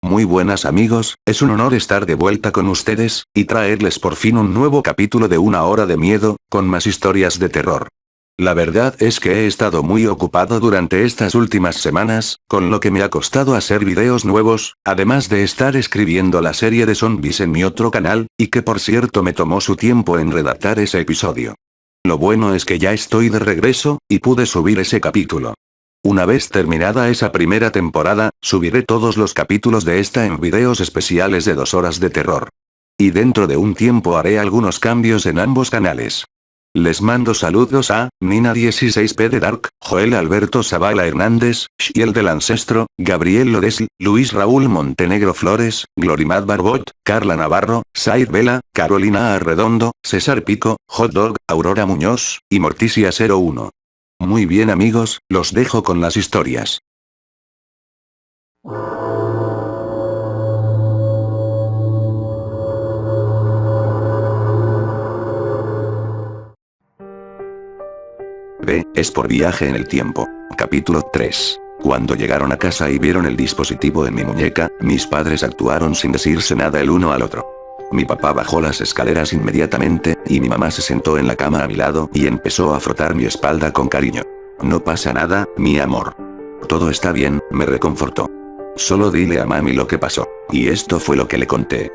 Muy buenas amigos, es un honor estar de vuelta con ustedes, y traerles por fin un nuevo capítulo de Una Hora de Miedo, con más historias de terror. La verdad es que he estado muy ocupado durante estas últimas semanas, con lo que me ha costado hacer videos nuevos, además de estar escribiendo la serie de zombies en mi otro canal, y que por cierto me tomó su tiempo en redactar ese episodio. Lo bueno es que ya estoy de regreso, y pude subir ese capítulo. Una vez terminada esa primera temporada, subiré todos los capítulos de esta en videos especiales de 2 horas de terror. Y dentro de un tiempo haré algunos cambios en ambos canales. Les mando saludos a Nina16P de Dark, Joel Alberto Zavala Hernández, Shiel del Ancestro, Gabriel Lodesli, Luis Raúl Montenegro Flores, Glorimad Barbot, Carla Navarro, Said Vela, Carolina Arredondo, César Pico, Hot Dog, Aurora Muñoz, y Morticia01. Muy bien amigos, los dejo con las historias. B es por Viaje en el Tiempo. Capítulo 3. Cuando llegaron a casa y vieron el dispositivo en mi muñeca, mis padres actuaron sin decirse nada el uno al otro. Mi papá bajó las escaleras inmediatamente, y mi mamá se sentó en la cama a mi lado y empezó a frotar mi espalda con cariño. No pasa nada, mi amor. Todo está bien, me reconfortó. Solo dile a mami lo que pasó. Y esto fue lo que le conté.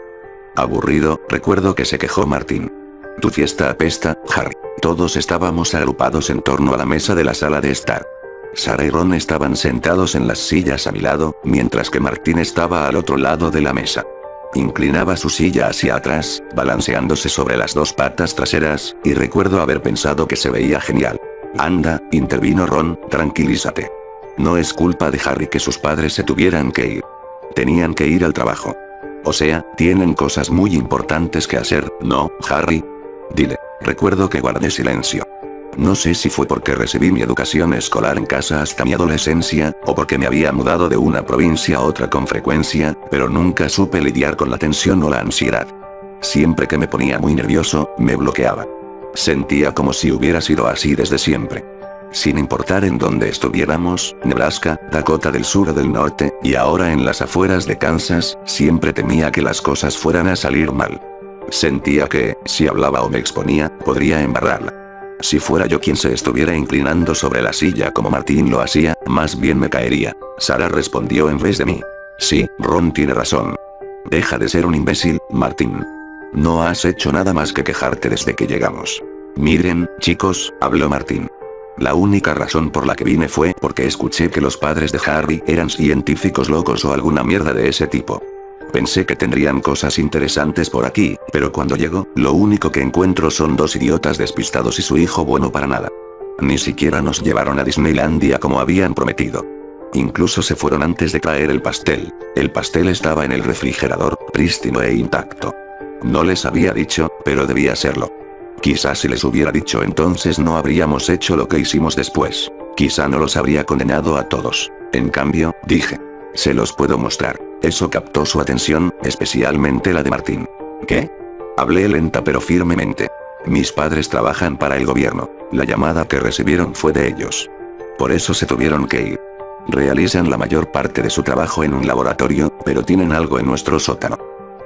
Aburrido, recuerdo que se quejó Martín. Tu fiesta apesta, Harry. Todos estábamos agrupados en torno a la mesa de la sala de estar. Sara y Ron estaban sentados en las sillas a mi lado, mientras que Martín estaba al otro lado de la mesa. Inclinaba su silla hacia atrás, balanceándose sobre las 2 patas traseras, y recuerdo haber pensado que se veía genial. Anda, intervino Ron, tranquilízate. No es culpa de Harry que sus padres se tuvieran que ir. Tenían que ir al trabajo. O sea, tienen cosas muy importantes que hacer, ¿no, Harry? Dile. Recuerdo que guardé silencio. No sé si fue porque recibí mi educación escolar en casa hasta mi adolescencia, o porque me había mudado de una provincia a otra con frecuencia, pero nunca supe lidiar con la tensión o la ansiedad. Siempre que me ponía muy nervioso, me bloqueaba. Sentía como si hubiera sido así desde siempre. Sin importar en dónde estuviéramos, Nebraska, Dakota del Sur o del Norte, y ahora en las afueras de Kansas, siempre temía que las cosas fueran a salir mal. Sentía que, si hablaba o me exponía, podría embarrarla. Si fuera yo quien se estuviera inclinando sobre la silla como Martín lo hacía, más bien me caería. Sara respondió en vez de mí. Sí, Ron tiene razón. Deja de ser un imbécil, Martín. No has hecho nada más que quejarte desde que llegamos. Miren, chicos, habló Martín. La única razón por la que vine fue porque escuché que los padres de Harry eran científicos locos o alguna mierda de ese tipo. Pensé que tendrían cosas interesantes por aquí, pero cuando llego, lo único que encuentro son 2 idiotas despistados y su hijo bueno para nada. Ni siquiera nos llevaron a Disneylandia como habían prometido. Incluso se fueron antes de traer el pastel. El pastel estaba en el refrigerador, prístino e intacto. No les había dicho, pero debía serlo. Quizás si les hubiera dicho entonces no habríamos hecho lo que hicimos después. Quizá no los habría condenado a todos. En cambio, dije. Se los puedo mostrar. Eso captó su atención, especialmente la de Martín. ¿Qué? Hablé lenta pero firmemente. Mis padres trabajan para el gobierno. La llamada que recibieron fue de ellos. Por eso se tuvieron que ir. Realizan la mayor parte de su trabajo en un laboratorio, pero tienen algo en nuestro sótano.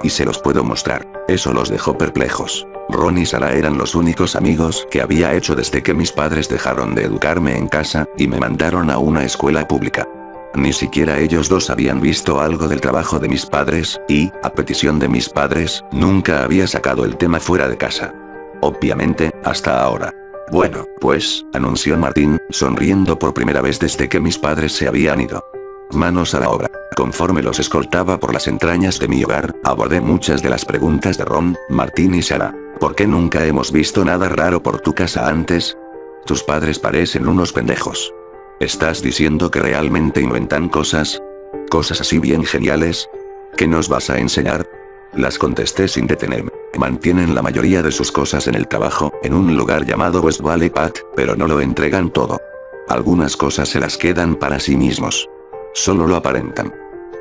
Y se los puedo mostrar. Eso los dejó perplejos. Ron y Sara eran los únicos amigos que había hecho desde que mis padres dejaron de educarme en casa, y me mandaron a una escuela pública. Ni siquiera ellos dos habían visto algo del trabajo de mis padres, y, a petición de mis padres, nunca había sacado el tema fuera de casa. Obviamente, hasta ahora. Bueno, pues, anunció Martín, sonriendo por primera vez desde que mis padres se habían ido. Manos a la obra. Conforme los escoltaba por las entrañas de mi hogar, abordé muchas de las preguntas de Ron, Martín y Sara. ¿Por qué nunca hemos visto nada raro por tu casa antes? Tus padres parecen unos pendejos. ¿Estás diciendo que realmente inventan cosas? ¿Cosas así bien geniales? ¿Qué nos vas a enseñar? Las contesté sin detenerme. Mantienen la mayoría de sus cosas en el trabajo, en un lugar llamado West Valley Path, pero no lo entregan todo. Algunas cosas se las quedan para sí mismos. Solo lo aparentan.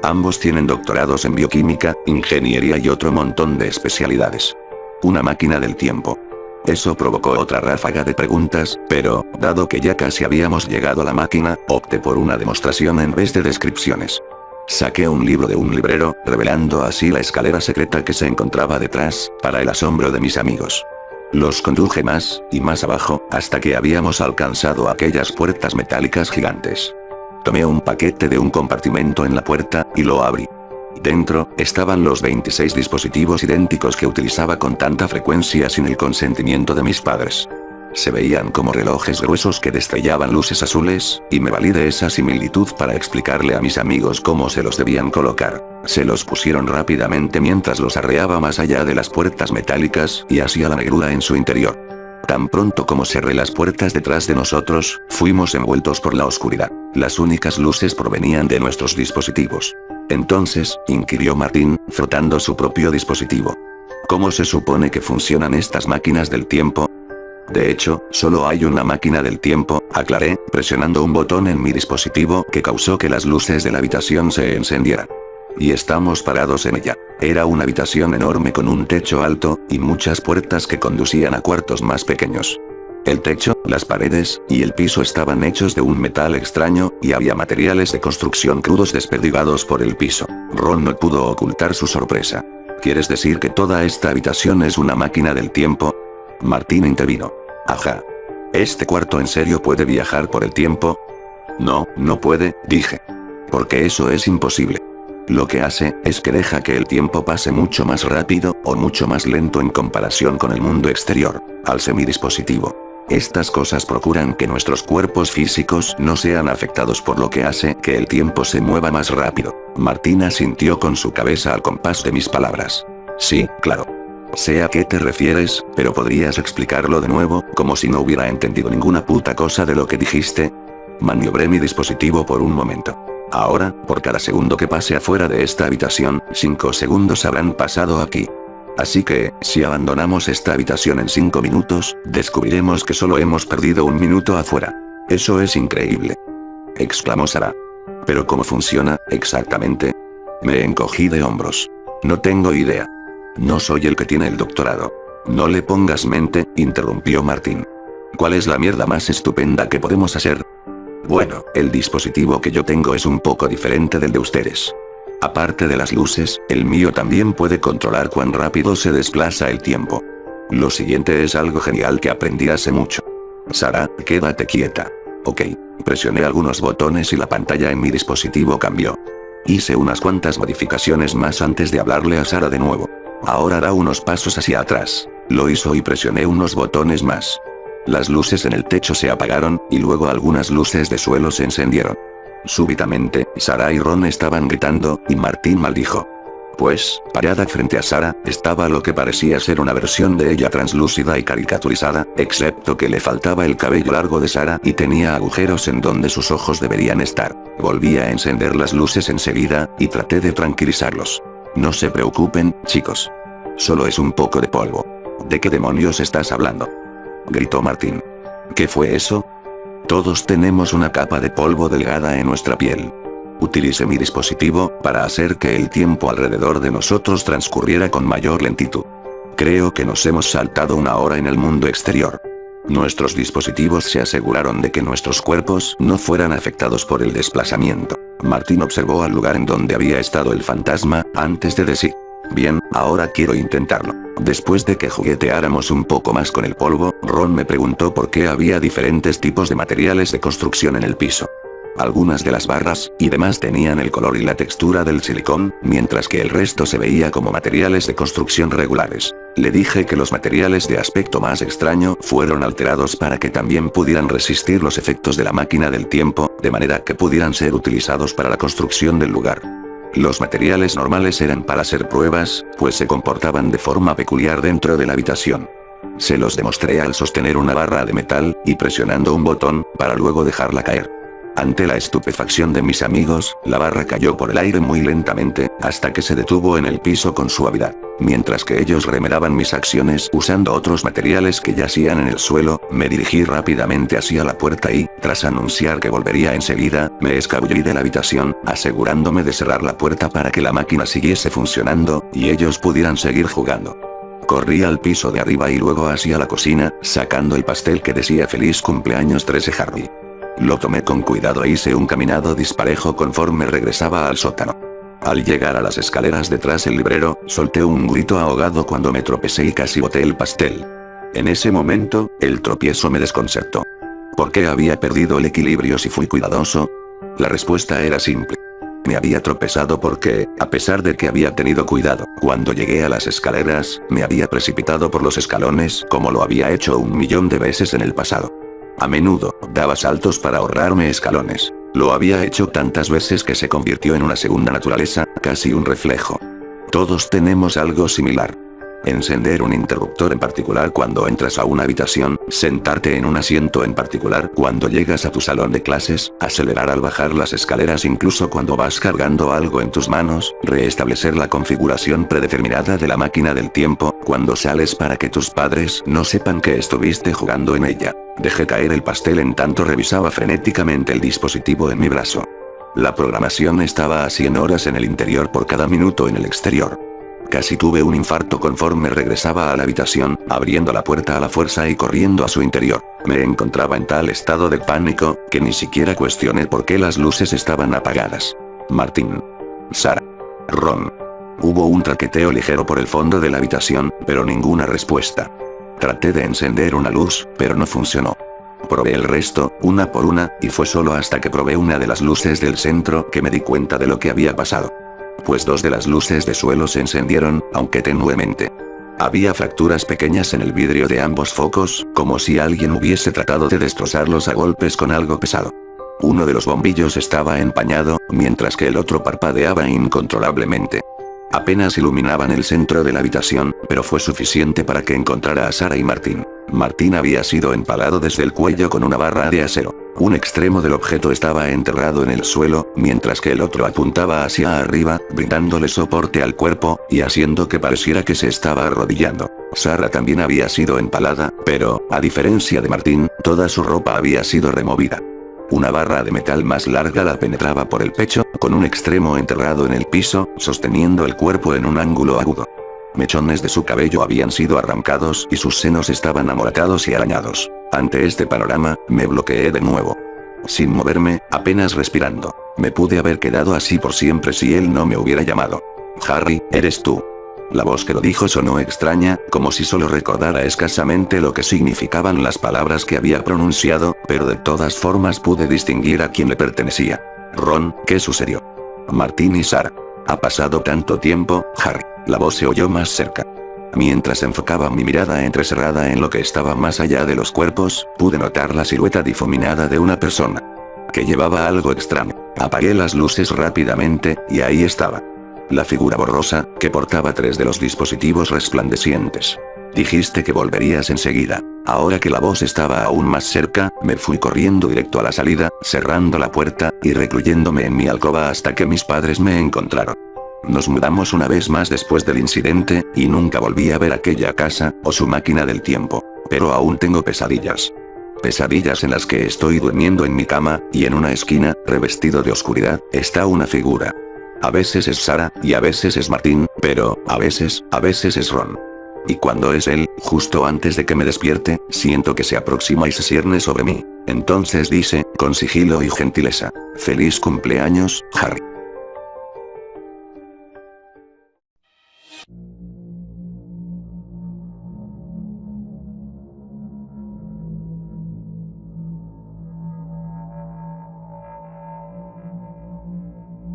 Ambos tienen doctorados en bioquímica, ingeniería y otro montón de especialidades. Una máquina del tiempo. Eso provocó otra ráfaga de preguntas, pero, dado que ya casi habíamos llegado a la máquina, opté por una demostración en vez de descripciones. Saqué un libro de un librero, revelando así la escalera secreta que se encontraba detrás, para el asombro de mis amigos. Los conduje más, y más abajo, hasta que habíamos alcanzado aquellas puertas metálicas gigantes. Tomé un paquete de un compartimento en la puerta, y lo abrí. Dentro, estaban los 26 dispositivos idénticos que utilizaba con tanta frecuencia sin el consentimiento de mis padres. Se veían como relojes gruesos que destrellaban luces azules, y me valí de esa similitud para explicarle a mis amigos cómo se los debían colocar. Se los pusieron rápidamente mientras los arreaba más allá de las puertas metálicas, y hacía la negrura en su interior. Tan pronto como cerré las puertas detrás de nosotros, fuimos envueltos por la oscuridad. Las únicas luces provenían de nuestros dispositivos. Entonces, inquirió Martín, frotando su propio dispositivo. ¿Cómo se supone que funcionan estas máquinas del tiempo? De hecho, solo hay una máquina del tiempo, aclaré, presionando un botón en mi dispositivo que causó que las luces de la habitación se encendieran. Y estamos parados en ella. Era una habitación enorme con un techo alto, y muchas puertas que conducían a cuartos más pequeños. El techo, las paredes, y el piso estaban hechos de un metal extraño, y había materiales de construcción crudos desperdigados por el piso. Ron no pudo ocultar su sorpresa. ¿Quieres decir que toda esta habitación es una máquina del tiempo? Martín intervino. Ajá. ¿Este cuarto en serio puede viajar por el tiempo? No, no puede, dije. Porque eso es imposible. Lo que hace, es que deja que el tiempo pase mucho más rápido, o mucho más lento en comparación con el mundo exterior, al semidispositivo. Estas cosas procuran que nuestros cuerpos físicos no sean afectados por lo que hace que el tiempo se mueva más rápido. Martín asintió con su cabeza al compás de mis palabras. Sí, claro. Sé a qué te refieres, pero ¿podrías explicarlo de nuevo, como si no hubiera entendido ninguna puta cosa de lo que dijiste? Maniobré mi dispositivo por un momento. Ahora, por cada segundo que pase afuera de esta habitación, 5 segundos habrán pasado aquí. Así que, si abandonamos esta habitación en 5 minutos, descubriremos que solo hemos perdido 1 minuto afuera. Eso es increíble. Exclamó Sara. ¿Pero cómo funciona, exactamente? Me encogí de hombros. No tengo idea. No soy el que tiene el doctorado. No le pongas mente, interrumpió Martín. ¿Cuál es la mierda más estupenda que podemos hacer? Bueno, el dispositivo que yo tengo es un poco diferente del de ustedes. Aparte de las luces, el mío también puede controlar cuán rápido se desplaza el tiempo. Lo siguiente es algo genial que aprendí hace mucho. Sara, quédate quieta. Ok. Presioné algunos botones y la pantalla en mi dispositivo cambió. Hice unas cuantas modificaciones más antes de hablarle a Sara de nuevo. Ahora da unos pasos hacia atrás. Lo hizo y presioné unos botones más. Las luces en el techo se apagaron, y luego algunas luces de suelo se encendieron. Súbitamente, Sara y Ron estaban gritando, y Martín maldijo. Pues, parada frente a Sara, estaba lo que parecía ser una versión de ella translúcida y caricaturizada, excepto que le faltaba el cabello largo de Sara y tenía agujeros en donde sus ojos deberían estar. Volví a encender las luces enseguida, y traté de tranquilizarlos. No se preocupen, chicos. Solo es un poco de polvo. ¿De qué demonios estás hablando? Gritó Martín. ¿Qué fue eso? Todos tenemos una capa de polvo delgada en nuestra piel. Utilicé mi dispositivo para hacer que el tiempo alrededor de nosotros transcurriera con mayor lentitud. Creo que nos hemos saltado 1 hora en el mundo exterior. Nuestros dispositivos se aseguraron de que nuestros cuerpos no fueran afectados por el desplazamiento. Martín observó al lugar en donde había estado el fantasma, antes de decir. Bien, ahora quiero intentarlo. Después de que jugueteáramos un poco más con el polvo, Ron me preguntó por qué había diferentes tipos de materiales de construcción en el piso. Algunas de las barras, y demás tenían el color y la textura del silicón, mientras que el resto se veía como materiales de construcción regulares. Le dije que los materiales de aspecto más extraño fueron alterados para que también pudieran resistir los efectos de la máquina del tiempo, de manera que pudieran ser utilizados para la construcción del lugar. Los materiales normales eran para hacer pruebas, pues se comportaban de forma peculiar dentro de la habitación. Se los demostré al sostener una barra de metal, y presionando un botón, para luego dejarla caer. Ante la estupefacción de mis amigos, la barra cayó por el aire muy lentamente, hasta que se detuvo en el piso con suavidad. Mientras que ellos remedaban mis acciones usando otros materiales que yacían en el suelo, me dirigí rápidamente hacia la puerta y, tras anunciar que volvería enseguida, me escabullí de la habitación, asegurándome de cerrar la puerta para que la máquina siguiese funcionando, y ellos pudieran seguir jugando. Corrí al piso de arriba y luego hacia la cocina, sacando el pastel que decía Feliz cumpleaños 13 Harry. Lo tomé con cuidado e hice un caminado disparejo conforme regresaba al sótano. Al llegar a las escaleras detrás del librero, solté un grito ahogado cuando me tropecé y casi boté el pastel. En ese momento, el tropiezo me desconcertó. ¿Por qué había perdido el equilibrio si fui cuidadoso? La respuesta era simple. Me había tropezado porque, a pesar de que había tenido cuidado, cuando llegué a las escaleras, me había precipitado por los escalones como lo había hecho 1.000.000 de veces en el pasado. A menudo, daba saltos para ahorrarme escalones. Lo había hecho tantas veces que se convirtió en una segunda naturaleza, casi un reflejo. Todos tenemos algo similar. Encender un interruptor en particular cuando entras a una habitación, sentarte en un asiento en particular cuando llegas a tu salón de clases, acelerar al bajar las escaleras incluso cuando vas cargando algo en tus manos, reestablecer la configuración predeterminada de la máquina del tiempo, cuando sales para que tus padres no sepan que estuviste jugando en ella. Dejé caer el pastel en tanto revisaba frenéticamente el dispositivo en mi brazo. La programación estaba a 100 horas en el interior por cada minuto en el exterior. Casi tuve un infarto conforme regresaba a la habitación, abriendo la puerta a la fuerza y corriendo a su interior. Me encontraba en tal estado de pánico, que ni siquiera cuestioné por qué las luces estaban apagadas. Martín. Sara. Ron. Hubo un traqueteo ligero por el fondo de la habitación, pero ninguna respuesta. Traté de encender una luz, pero no funcionó. Probé el resto, una por una, y fue solo hasta que probé una de las luces del centro que me di cuenta de lo que había pasado. Pues 2 de las luces de suelo se encendieron, aunque tenuemente. Había fracturas pequeñas en el vidrio de ambos focos, como si alguien hubiese tratado de destrozarlos a golpes con algo pesado. Uno de los bombillos estaba empañado, mientras que el otro parpadeaba incontrolablemente. Apenas iluminaban el centro de la habitación, pero fue suficiente para que encontrara a Sara y Martín. Martín había sido empalado desde el cuello con una barra de acero. Un extremo del objeto estaba enterrado en el suelo, mientras que el otro apuntaba hacia arriba, brindándole soporte al cuerpo, y haciendo que pareciera que se estaba arrodillando. Sara también había sido empalada, pero, a diferencia de Martín, toda su ropa había sido removida. Una barra de metal más larga la penetraba por el pecho, con un extremo enterrado en el piso, sosteniendo el cuerpo en un ángulo agudo. Mechones de su cabello habían sido arrancados y sus senos estaban amoratados y arañados. Ante este panorama, me bloqueé de nuevo. Sin moverme, apenas respirando. Me pude haber quedado así por siempre si él no me hubiera llamado. Harry, eres tú. La voz que lo dijo sonó extraña, como si solo recordara escasamente lo que significaban las palabras que había pronunciado, pero de todas formas pude distinguir a quién le pertenecía. Ron, ¿qué sucedió? Martín y Sara. Ha pasado tanto tiempo, Harry. La voz se oyó más cerca. Mientras enfocaba mi mirada entrecerrada en lo que estaba más allá de los cuerpos, pude notar la silueta difuminada de una persona. Que llevaba algo extraño. Apagué las luces rápidamente, y ahí estaba. La figura borrosa, que portaba 3 de los dispositivos resplandecientes. Dijiste que volverías enseguida. Ahora que la voz estaba aún más cerca, me fui corriendo directo a la salida, cerrando la puerta, y recluyéndome en mi alcoba hasta que mis padres me encontraron. Nos mudamos una vez más después del incidente, y nunca volví a ver aquella casa, o su máquina del tiempo. Pero aún tengo pesadillas. Pesadillas en las que estoy durmiendo en mi cama, y en una esquina, revestido de oscuridad, está una figura. A veces es Sara, y a veces es Martín, pero, a veces es Ron. Y cuando es él, justo antes de que me despierte, siento que se aproxima y se cierne sobre mí. Entonces dice, con sigilo y gentileza: «Feliz cumpleaños, Harry».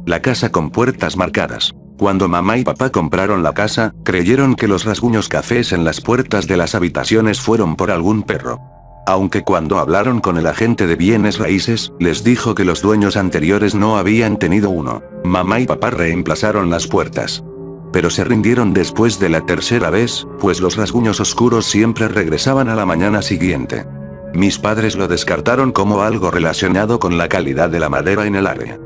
La casa con puertas marcadas. Cuando mamá y papá compraron la casa, creyeron que los rasguños cafés en las puertas de las habitaciones fueron por algún perro. Aunque cuando hablaron con el agente de bienes raíces, les dijo que los dueños anteriores no habían tenido uno. Mamá y papá reemplazaron las puertas. Pero se rindieron después de la tercera vez, pues los rasguños oscuros siempre regresaban a la mañana siguiente. Mis padres lo descartaron como algo relacionado con la calidad de la madera en el área.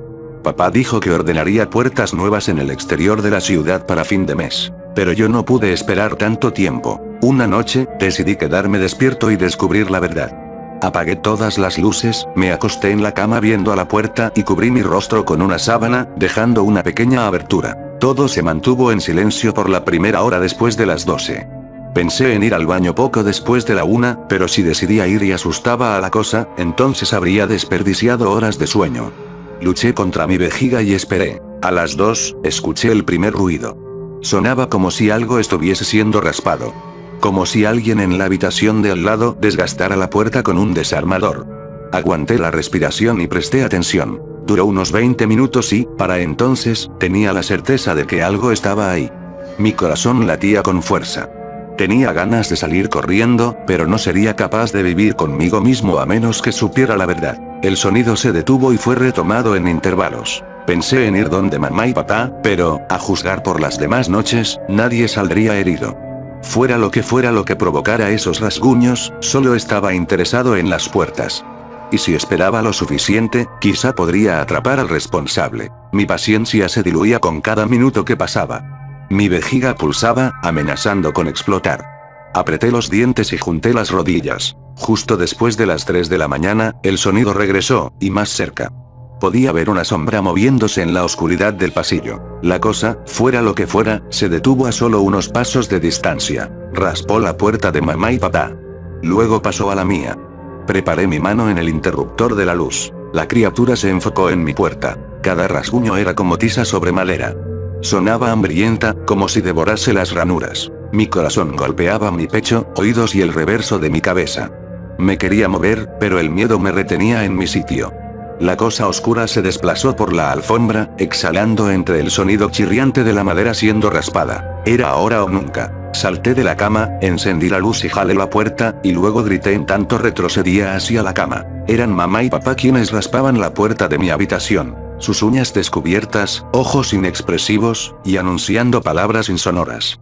Papá dijo que ordenaría puertas nuevas en el exterior de la ciudad para fin de mes. Pero yo no pude esperar tanto tiempo. Una noche, decidí quedarme despierto y descubrir la verdad. Apagué todas las luces, me acosté en la cama viendo a la puerta y cubrí mi rostro con una sábana, dejando una pequeña abertura. Todo se mantuvo en silencio por la primera hora después de las 12. Pensé en ir al baño poco después de la 1, pero si decidía ir y asustaba a la cosa, entonces habría desperdiciado horas de sueño. Luché contra mi vejiga y esperé. A las 2, escuché el primer ruido. Sonaba como si algo estuviese siendo raspado. Como si alguien en la habitación de al lado desgastara la puerta con un desarmador. Aguanté la respiración y presté atención. Duró unos 20 minutos y, para entonces, tenía la certeza de que algo estaba ahí. Mi corazón latía con fuerza. Tenía ganas de salir corriendo, pero no sería capaz de vivir conmigo mismo a menos que supiera la verdad. El sonido se detuvo y fue retomado en intervalos. Pensé en ir donde mamá y papá, pero, a juzgar por las demás noches, nadie saldría herido. Fuera lo que provocara esos rasguños, solo estaba interesado en las puertas. Y si esperaba lo suficiente, quizá podría atrapar al responsable. Mi paciencia se diluía con cada minuto que pasaba. Mi vejiga pulsaba, amenazando con explotar. Apreté los dientes y junté las rodillas. Justo después de las 3 de la mañana, el sonido regresó, y más cerca. Podía ver una sombra moviéndose en la oscuridad del pasillo. La cosa, fuera lo que fuera, se detuvo a solo unos pasos de distancia. Raspó la puerta de mamá y papá. Luego pasó a la mía. Preparé mi mano en el interruptor de la luz. La criatura se enfocó en mi puerta. Cada rasguño era como tiza sobre madera. Sonaba hambrienta, como si devorase las ranuras. Mi corazón golpeaba mi pecho, oídos y el reverso de mi cabeza. Me quería mover, pero el miedo me retenía en mi sitio. La cosa oscura se desplazó por la alfombra, exhalando entre el sonido chirriante de la madera siendo raspada. Era ahora o nunca. Salté de la cama, encendí la luz y jalé la puerta, y luego grité en tanto retrocedía hacia la cama. Eran mamá y papá quienes raspaban la puerta de mi habitación. Sus uñas descubiertas, ojos inexpresivos, y anunciando palabras insonoras.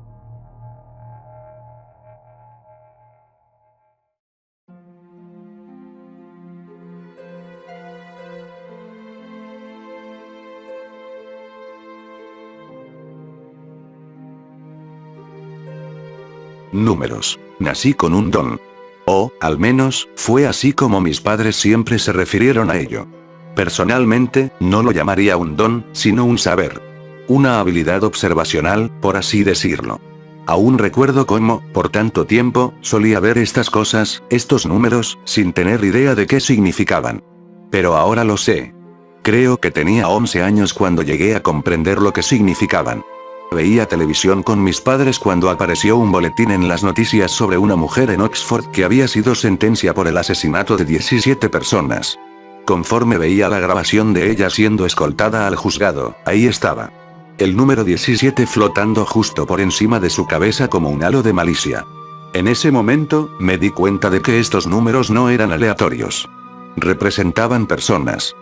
Números. Nací con un don. O, al menos, fue así como mis padres siempre se refirieron a ello. Personalmente, no lo llamaría un don, sino un saber. Una habilidad observacional, por así decirlo. Aún recuerdo cómo, por tanto tiempo, solía ver estas cosas, estos números, sin tener idea de qué significaban. Pero ahora lo sé. Creo que tenía 11 años cuando llegué a comprender lo que significaban. Veía televisión con mis padres cuando apareció un boletín en las noticias sobre una mujer en Oxford que había sido sentenciada por el asesinato de 17 personas. Conforme veía la grabación de ella siendo escoltada al juzgado, ahí estaba. El número 17 flotando justo por encima de su cabeza como un halo de malicia. En ese momento, me di cuenta de que estos números no eran aleatorios. Representaban personas.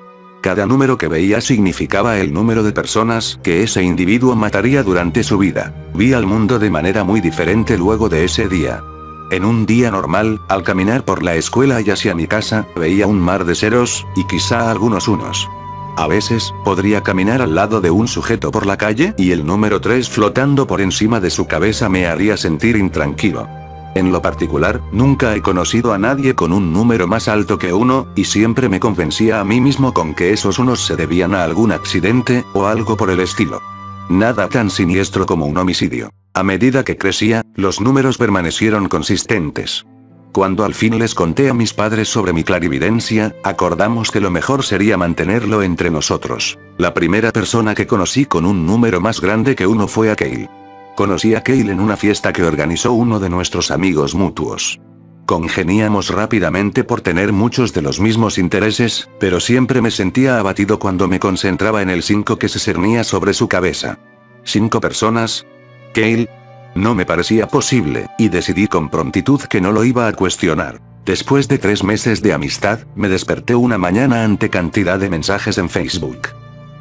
Cada número que veía significaba el número de personas que ese individuo mataría durante su vida. Vi al mundo de manera muy diferente luego de ese día. En un día normal, al caminar por la escuela y hacia mi casa, veía un mar de ceros, y quizá algunos unos. A veces, podría caminar al lado de un sujeto por la calle y el número 3 flotando por encima de su cabeza me haría sentir intranquilo. En lo particular, nunca he conocido a nadie con un número más alto que 1, y siempre me convencía a mí mismo con que esos unos se debían a algún accidente, o algo por el estilo. Nada tan siniestro como un homicidio. A medida que crecía, los números permanecieron consistentes. Cuando al fin les conté a mis padres sobre mi clarividencia, acordamos que lo mejor sería mantenerlo entre nosotros. La primera persona que conocí con un número más grande que 1 fue a Cale. Conocí a Cale en una fiesta que organizó uno de nuestros amigos mutuos. Congeniamos rápidamente por tener muchos de los mismos intereses, pero siempre me sentía abatido cuando me concentraba en el 5 que se cernía sobre su cabeza. ¿5 personas? Cale. No me parecía posible, y decidí con prontitud que no lo iba a cuestionar. Después de 3 meses de amistad, me desperté una mañana ante cantidad de mensajes en Facebook.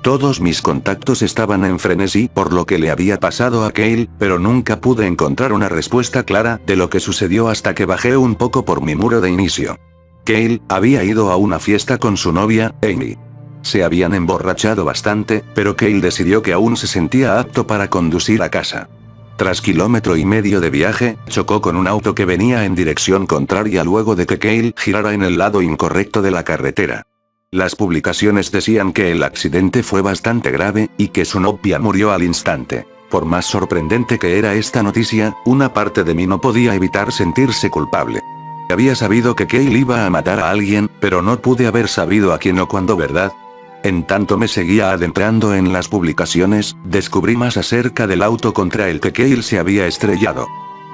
Todos mis contactos estaban en frenesí por lo que le había pasado a Cale, pero nunca pude encontrar una respuesta clara de lo que sucedió hasta que bajé un poco por mi muro de inicio. Cale había ido a una fiesta con su novia, Amy. Se habían emborrachado bastante, pero Cale decidió que aún se sentía apto para conducir a casa. Tras 1,5 kilómetros de viaje, chocó con un auto que venía en dirección contraria luego de que Cale girara en el lado incorrecto de la carretera. Las publicaciones decían que el accidente fue bastante grave, y que su novia murió al instante. Por más sorprendente que era esta noticia, una parte de mí no podía evitar sentirse culpable. Había sabido que Kale iba a matar a alguien, pero no pude haber sabido a quién o cuándo, ¿verdad? En tanto me seguía adentrando en las publicaciones, descubrí más acerca del auto contra el que Kale se había estrellado.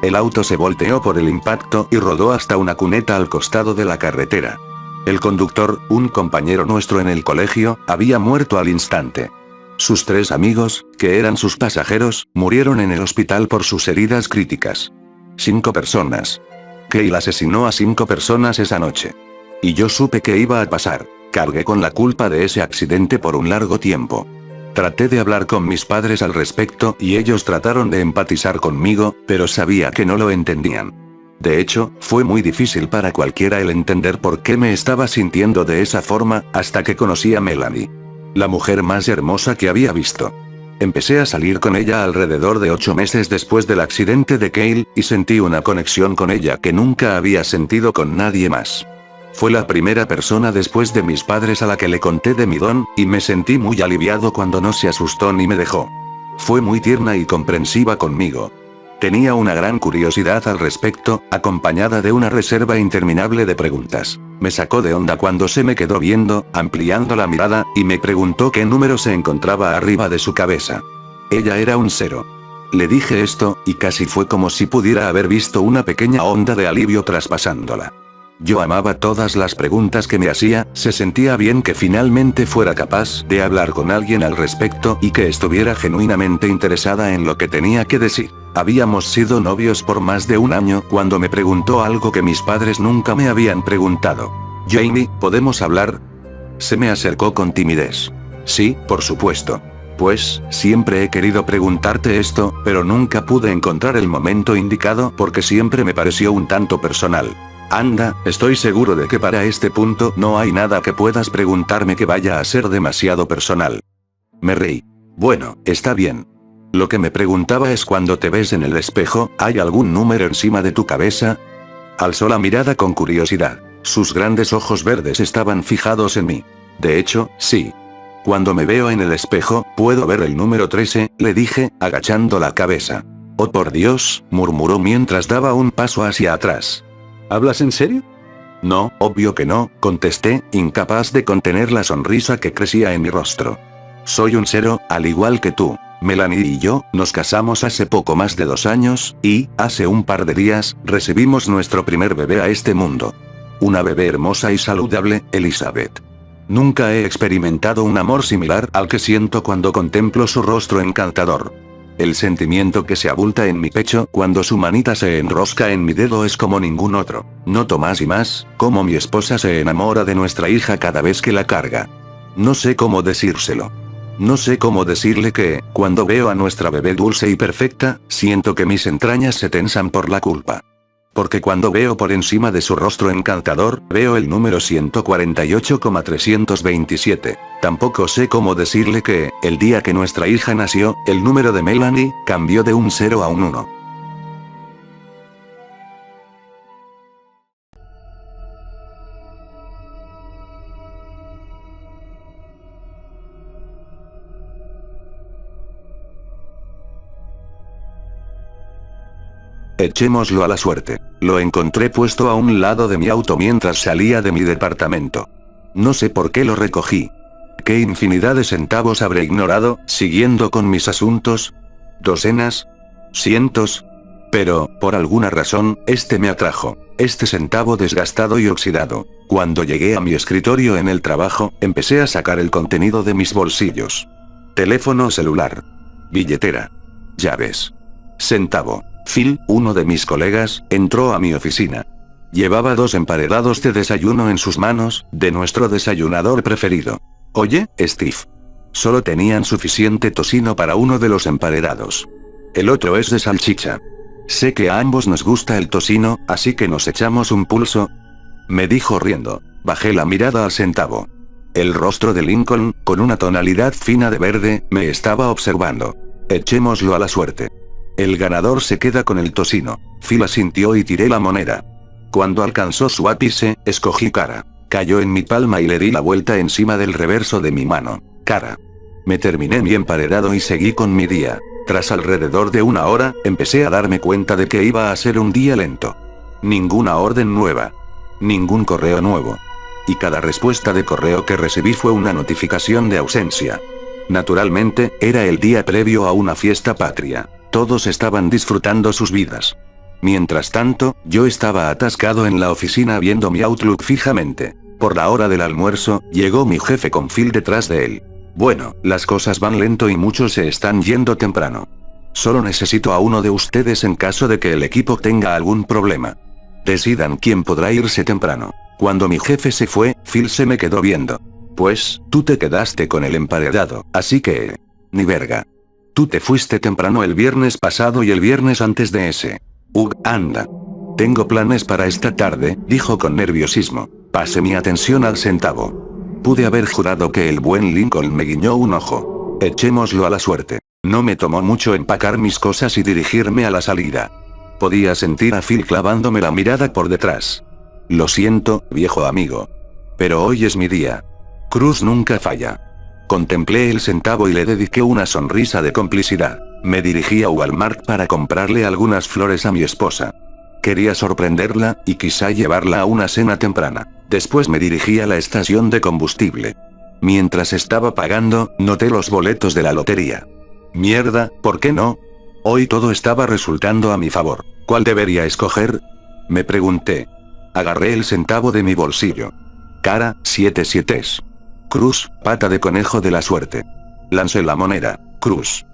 El auto se volteó por el impacto y rodó hasta una cuneta al costado de la carretera. El conductor, un compañero nuestro en el colegio, había muerto al instante. Sus 3 amigos, que eran sus pasajeros, murieron en el hospital por sus heridas críticas. 5 personas. Kale asesinó a 5 personas esa noche. Y yo supe que iba a pasar. Cargué con la culpa de ese accidente por un largo tiempo. Traté de hablar con mis padres al respecto y ellos trataron de empatizar conmigo, pero sabía que no lo entendían. De hecho, fue muy difícil para cualquiera el entender por qué me estaba sintiendo de esa forma, hasta que conocí a Melanie. La mujer más hermosa que había visto. Empecé a salir con ella alrededor de 8 meses después del accidente de Kale, y sentí una conexión con ella que nunca había sentido con nadie más. Fue la primera persona después de mis padres a la que le conté de mi don, y me sentí muy aliviado cuando no se asustó ni me dejó. Fue muy tierna y comprensiva conmigo. Tenía una gran curiosidad al respecto, acompañada de una reserva interminable de preguntas. Me sacó de onda cuando se me quedó viendo, ampliando la mirada, y me preguntó qué número se encontraba arriba de su cabeza. Ella era un 0. Le dije esto, y casi fue como si pudiera haber visto una pequeña onda de alivio traspasándola. Yo amaba todas las preguntas que me hacía, se sentía bien que finalmente fuera capaz de hablar con alguien al respecto y que estuviera genuinamente interesada en lo que tenía que decir. Habíamos sido novios por más de un año cuando me preguntó algo que mis padres nunca me habían preguntado. Jamie, ¿podemos hablar? Se me acercó con timidez. Sí, por supuesto. Pues, siempre he querido preguntarte esto, pero nunca pude encontrar el momento indicado porque siempre me pareció un tanto personal. Anda, estoy seguro de que para este punto no hay nada que puedas preguntarme que vaya a ser demasiado personal. Me reí. Bueno, está bien. Lo que me preguntaba es cuando te ves en el espejo, ¿hay algún número encima de tu cabeza? Alzó la mirada con curiosidad. Sus grandes ojos verdes estaban fijados en mí. De hecho, sí. Cuando me veo en el espejo, puedo ver el número 13, le dije, agachando la cabeza. Oh por Dios, murmuró mientras daba un paso hacia atrás. ¿Hablas en serio? No, obvio que no, contesté, incapaz de contener la sonrisa que crecía en mi rostro. Soy un 0, al igual que tú. Melanie y yo nos casamos hace poco más de 2 años, y, hace un par de días, recibimos nuestro primer bebé a este mundo. Una bebé hermosa y saludable, Elizabeth. Nunca he experimentado un amor similar al que siento cuando contemplo su rostro encantador. El sentimiento que se abulta en mi pecho cuando su manita se enrosca en mi dedo es como ningún otro. Noto más y más, cómo mi esposa se enamora de nuestra hija cada vez que la carga. No sé cómo decírselo. No sé cómo decirle que, cuando veo a nuestra bebé dulce y perfecta, siento que mis entrañas se tensan por la culpa. Porque cuando veo por encima de su rostro encantador, veo el número 148,327. Tampoco sé cómo decirle que, el día que nuestra hija nació, el número de Melanie cambió de un 0 a un 1. Echémoslo a la suerte. Lo encontré puesto a un lado de mi auto mientras salía de mi departamento. No sé por qué lo recogí. ¿Qué infinidad de centavos habré ignorado, siguiendo con mis asuntos? ¿Docenas? ¿Cientos? Pero, por alguna razón, este me atrajo. Este centavo desgastado y oxidado. Cuando llegué a mi escritorio en el trabajo, empecé a sacar el contenido de mis bolsillos. Teléfono celular. Billetera. Llaves. Centavo. Phil, uno de mis colegas, entró a mi oficina. Llevaba 2 emparedados de desayuno en sus manos, de nuestro desayunador preferido. Oye, Steve. Solo tenían suficiente tocino para uno de los emparedados. El otro es de salchicha. Sé que a ambos nos gusta el tocino, así que nos echamos un pulso. Me dijo riendo. Bajé la mirada al centavo. El rostro de Lincoln, con una tonalidad fina de verde, me estaba observando. Echémoslo a la suerte. El ganador se queda con el tocino. Phil asintió y tiré la moneda. Cuando alcanzó su ápice, escogí cara. Cayó en mi palma y le di la vuelta encima del reverso de mi mano. Cara. Me terminé mi emparedado y seguí con mi día. Tras alrededor de una hora, empecé a darme cuenta de que iba a ser un día lento. Ninguna orden nueva. Ningún correo nuevo. Y cada respuesta de correo que recibí fue una notificación de ausencia. Naturalmente, era el día previo a una fiesta patria. Todos estaban disfrutando sus vidas. Mientras tanto, yo estaba atascado en la oficina viendo mi Outlook fijamente. Por la hora del almuerzo, llegó mi jefe con Phil detrás de él. Bueno, las cosas van lento y muchos se están yendo temprano. Solo necesito a uno de ustedes en caso de que el equipo tenga algún problema. Decidan quién podrá irse temprano. Cuando mi jefe se fue, Phil se me quedó viendo. Pues, tú te quedaste con el emparedado, así que... Ni verga. Tú te fuiste temprano el viernes pasado y el viernes antes de ese. Anda. Tengo planes para esta tarde, dijo con nerviosismo. Pase mi atención al centavo. Pude haber jurado que el buen Lincoln me guiñó un ojo. Echémoslo a la suerte. No me tomó mucho empacar mis cosas y dirigirme a la salida. Podía sentir a Phil clavándome la mirada por detrás. Lo siento, viejo amigo. Pero hoy es mi día. Cruz nunca falla. Contemplé el centavo y le dediqué una sonrisa de complicidad. Me dirigí a Walmart para comprarle algunas flores a mi esposa. Quería sorprenderla, y quizá llevarla a una cena temprana. Después me dirigí a la estación de combustible. Mientras estaba pagando, noté los boletos de la lotería. Mierda, ¿por qué no? Hoy todo estaba resultando a mi favor. ¿Cuál debería escoger? Me pregunté. Agarré el centavo de mi bolsillo. Cara, 7 7s. Cruz, pata de conejo de la suerte. Lancé la moneda. Cruz.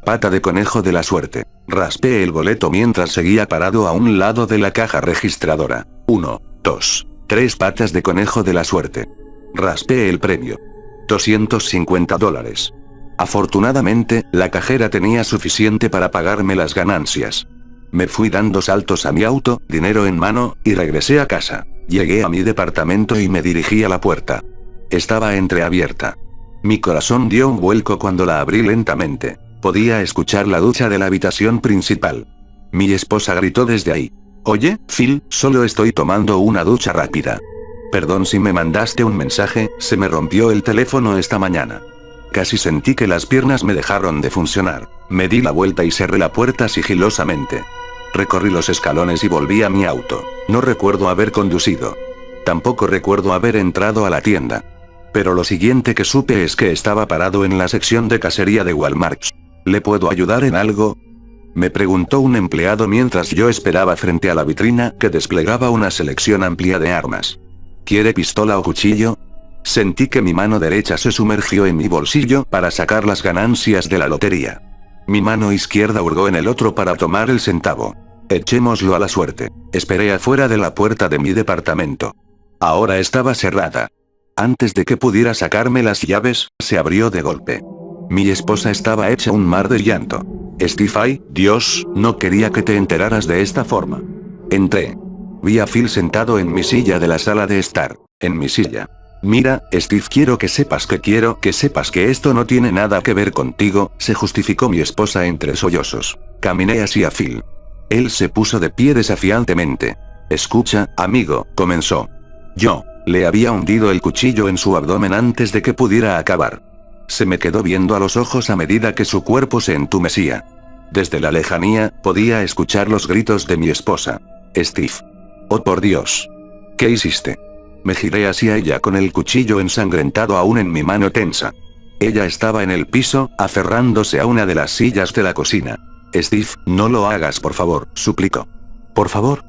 Pata de conejo de la suerte. Raspé el boleto mientras seguía parado a un lado de la caja registradora. 1, 2, 3 patas de conejo de la suerte. Raspé el premio. $250. Afortunadamente, la cajera tenía suficiente para pagarme las ganancias. Me fui dando saltos a mi auto, dinero en mano, y regresé a casa. Llegué a mi departamento y me dirigí a la puerta. Estaba entreabierta. Mi corazón dio un vuelco cuando la abrí lentamente. Podía escuchar la ducha de la habitación principal. Mi esposa gritó desde ahí. Oye, Phil, solo estoy tomando una ducha rápida. Perdón si me mandaste un mensaje, se me rompió el teléfono esta mañana. Casi sentí que las piernas me dejaron de funcionar. Me di la vuelta y cerré la puerta sigilosamente. Recorrí los escalones y volví a mi auto. No recuerdo haber conducido. Tampoco recuerdo haber entrado a la tienda. Pero lo siguiente que supe es que estaba parado en la sección de cacería de Walmart. ¿Le puedo ayudar en algo? Me preguntó un empleado mientras yo esperaba frente a la vitrina que desplegaba una selección amplia de armas. ¿Quiere pistola o cuchillo? Sentí que mi mano derecha se sumergió en mi bolsillo para sacar las ganancias de la lotería. Mi mano izquierda hurgó en el otro para tomar el centavo. Echémoslo a la suerte. Esperé afuera de la puerta de mi departamento. Ahora estaba cerrada. Antes de que pudiera sacarme las llaves, se abrió de golpe. Mi esposa estaba hecha un mar de llanto. Steve, ay, Dios, no quería que te enteraras de esta forma. Entré. Vi a Phil sentado en mi silla de la sala de estar. En mi silla. Mira, Steve, quiero que sepas que esto no tiene nada que ver contigo, se justificó mi esposa entre sollozos. Caminé hacia Phil. Él se puso de pie desafiantemente. Escucha, amigo, comenzó. Yo le había hundido el cuchillo en su abdomen antes de que pudiera acabar. Se me quedó viendo a los ojos a medida que su cuerpo se entumecía. Desde la lejanía, podía escuchar los gritos de mi esposa. Steve. Oh por Dios. ¿Qué hiciste? Me giré hacia ella con el cuchillo ensangrentado aún en mi mano tensa. Ella estaba en el piso, aferrándose a una de las sillas de la cocina. Steve, no lo hagas por favor, suplicó. Por favor.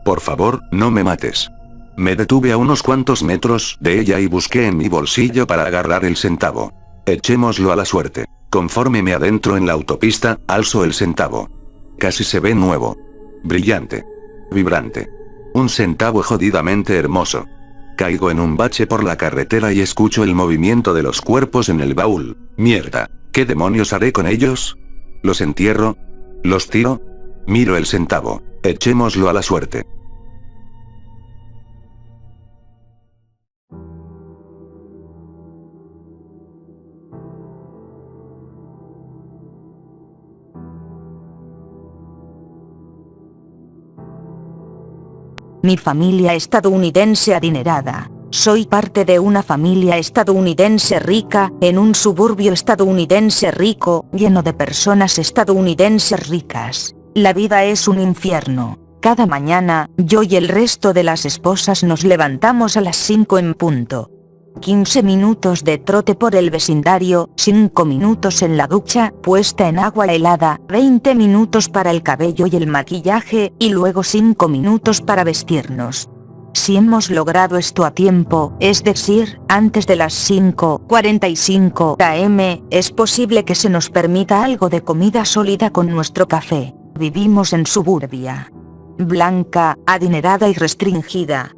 Por favor, no me mates. Me detuve a unos cuantos metros de ella y busqué en mi bolsillo para agarrar el centavo. Echémoslo a la suerte. Conforme me adentro en la autopista, alzo el centavo. Casi se ve nuevo. Brillante. Vibrante. Un centavo jodidamente hermoso. Caigo en un bache por la carretera y escucho el movimiento de los cuerpos en el baúl. Mierda. ¿Qué demonios haré con ellos? ¿Los entierro? ¿Los tiro? Miro el centavo. Echémoslo a la suerte. Mi familia estadounidense adinerada. Soy parte de una familia estadounidense rica, en un suburbio estadounidense rico, lleno de personas estadounidenses ricas. La vida es un infierno. Cada mañana, yo y el resto de las esposas nos levantamos a las 5 en punto. 15 minutos de trote por el vecindario, 5 minutos en la ducha, puesta en agua helada, 20 minutos para el cabello y el maquillaje, y luego 5 minutos para vestirnos. Si hemos logrado esto a tiempo, es decir, antes de las 5:45 am, es posible que se nos permita algo de comida sólida con nuestro café. Vivimos en suburbia. Blanca, adinerada y restringida.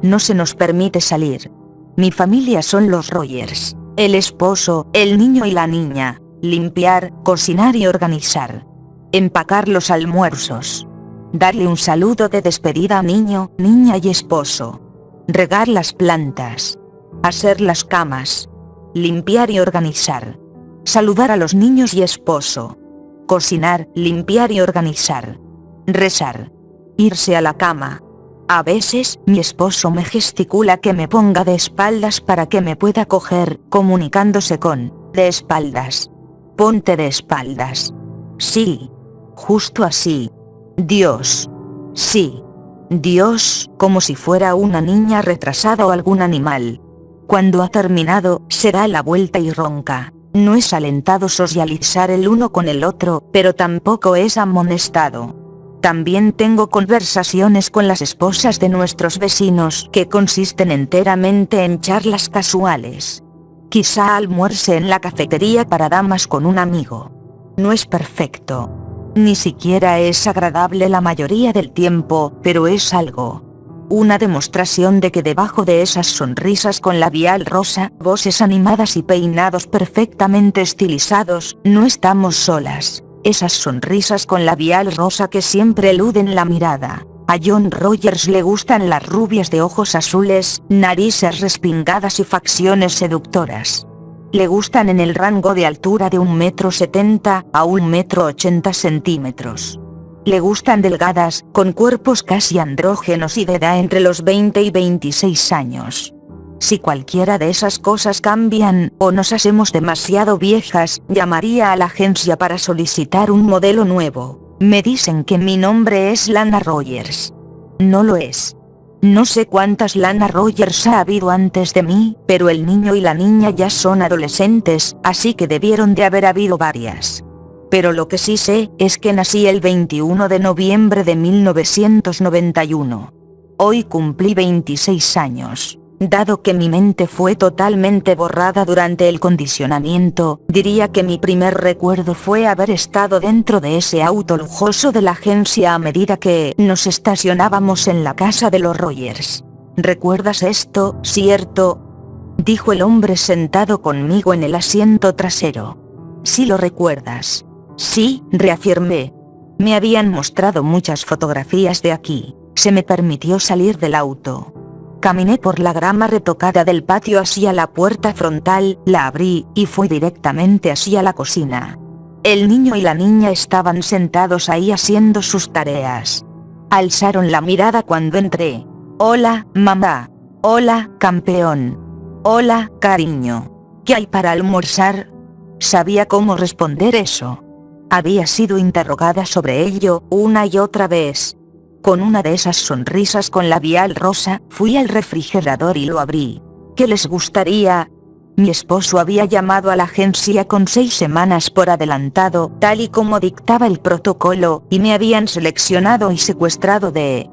No se nos permite salir. Mi familia son los Rogers, el esposo, el niño y la niña. Limpiar, cocinar y organizar. Empacar los almuerzos. Darle un saludo de despedida a niño, niña y esposo. Regar las plantas. Hacer las camas. Limpiar y organizar. Saludar a los niños y esposo. Cocinar, limpiar y organizar. Rezar. Irse a la cama. A veces, mi esposo me gesticula que me ponga de espaldas para que me pueda coger, comunicándose con, de espaldas. Ponte de espaldas. Sí. Justo así. Dios. Sí. Dios, como si fuera una niña retrasada o algún animal. Cuando ha terminado, se da la vuelta y ronca. No es alentado socializar el uno con el otro, pero tampoco es amonestado. También tengo conversaciones con las esposas de nuestros vecinos que consisten enteramente en charlas casuales. Quizá almuerce en la cafetería para damas con un amigo. No es perfecto. Ni siquiera es agradable la mayoría del tiempo, pero es algo. Una demostración de que debajo de esas sonrisas con labial rosa, voces animadas y peinados perfectamente estilizados, no estamos solas. Esas sonrisas con labial rosa que siempre eluden la mirada. A John Rogers le gustan las rubias de ojos azules, narices respingadas y facciones seductoras. Le gustan en el rango de altura de 1,70 m a 1,80 m. Le gustan delgadas, con cuerpos casi andrógenos y de edad entre los 20 y 26 años. Si cualquiera de esas cosas cambian, o nos hacemos demasiado viejas, llamaría a la agencia para solicitar un modelo nuevo. Me dicen que mi nombre es Lana Rogers. No lo es. No sé cuántas Lana Rogers ha habido antes de mí, pero el niño y la niña ya son adolescentes, así que debieron de haber habido varias. Pero lo que sí sé, es que nací el 21 de noviembre de 1991. Hoy cumplí 26 años. Dado que mi mente fue totalmente borrada durante el condicionamiento, diría que mi primer recuerdo fue haber estado dentro de ese auto lujoso de la agencia a medida que nos estacionábamos en la casa de los Rogers. ¿Recuerdas esto, cierto?, dijo el hombre sentado conmigo en el asiento trasero. Sí lo recuerdas. Sí, reafirmé. Me habían mostrado muchas fotografías de aquí. Se me permitió salir del auto. Caminé por la grama retocada del patio hacia la puerta frontal, la abrí, y fui directamente hacia la cocina. El niño y la niña estaban sentados ahí haciendo sus tareas. Alzaron la mirada cuando entré. Hola, mamá. Hola, campeón. Hola, cariño. ¿Qué hay para almorzar? Sabía cómo responder eso. Había sido interrogada sobre ello una y otra vez. Con una de esas sonrisas con labial rosa, fui al refrigerador y lo abrí. ¿Qué les gustaría? Mi esposo había llamado a la agencia con 6 semanas por adelantado, tal y como dictaba el protocolo, y me habían seleccionado y secuestrado de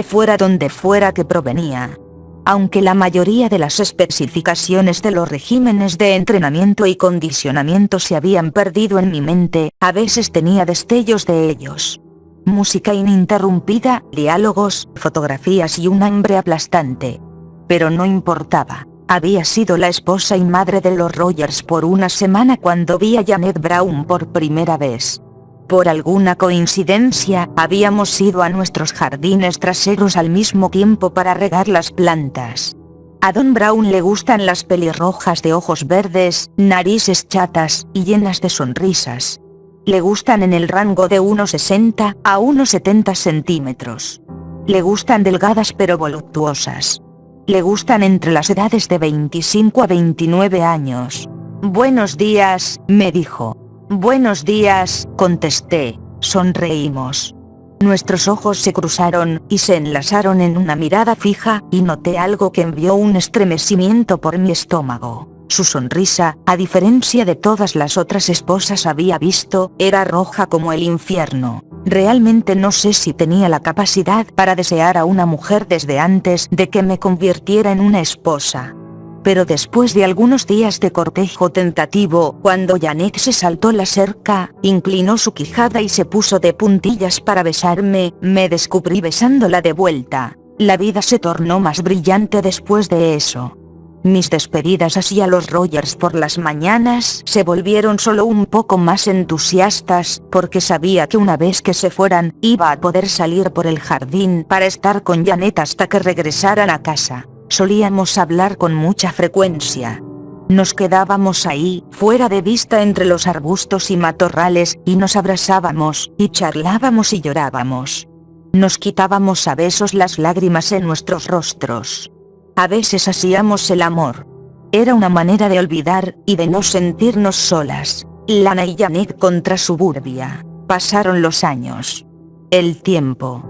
fuera donde fuera que provenía. Aunque la mayoría de las especificaciones de los regímenes de entrenamiento y condicionamiento se habían perdido en mi mente, a veces tenía destellos de ellos. Música ininterrumpida, diálogos, fotografías y un hambre aplastante. Pero no importaba. Había sido la esposa y madre de los Rogers por una semana cuando vi a Janet Brown por primera vez. Por alguna coincidencia, habíamos ido a nuestros jardines traseros al mismo tiempo para regar las plantas. A Don Brown le gustan las pelirrojas de ojos verdes, narices chatas y llenas de sonrisas. Le gustan en el rango de 1,60 a 1,70 centímetros. Le gustan delgadas pero voluptuosas. Le gustan entre las edades de 25 a 29 años. Buenos días, me dijo. Buenos días, contesté. Sonreímos. Nuestros ojos se cruzaron y se enlazaron en una mirada fija, y noté algo que envió un estremecimiento por mi estómago. Su sonrisa, a diferencia de todas las otras esposas había visto, era roja como el infierno. Realmente no sé si tenía la capacidad para desear a una mujer desde antes de que me convirtiera en una esposa. Pero después de algunos días de cortejo tentativo, cuando Janet se saltó la cerca, inclinó su quijada y se puso de puntillas para besarme, me descubrí besándola de vuelta. La vida se tornó más brillante después de eso. Mis despedidas hacia los Rogers por las mañanas se volvieron solo un poco más entusiastas, porque sabía que una vez que se fueran, iba a poder salir por el jardín para estar con Janet hasta que regresaran a casa. Solíamos hablar con mucha frecuencia. Nos quedábamos ahí, fuera de vista entre los arbustos y matorrales, y nos abrazábamos, y charlábamos y llorábamos. Nos quitábamos a besos las lágrimas en nuestros rostros. A veces hacíamos el amor. Era una manera de olvidar, y de no sentirnos solas. Lana y Janet contra Suburbia. Pasaron los años. El tiempo.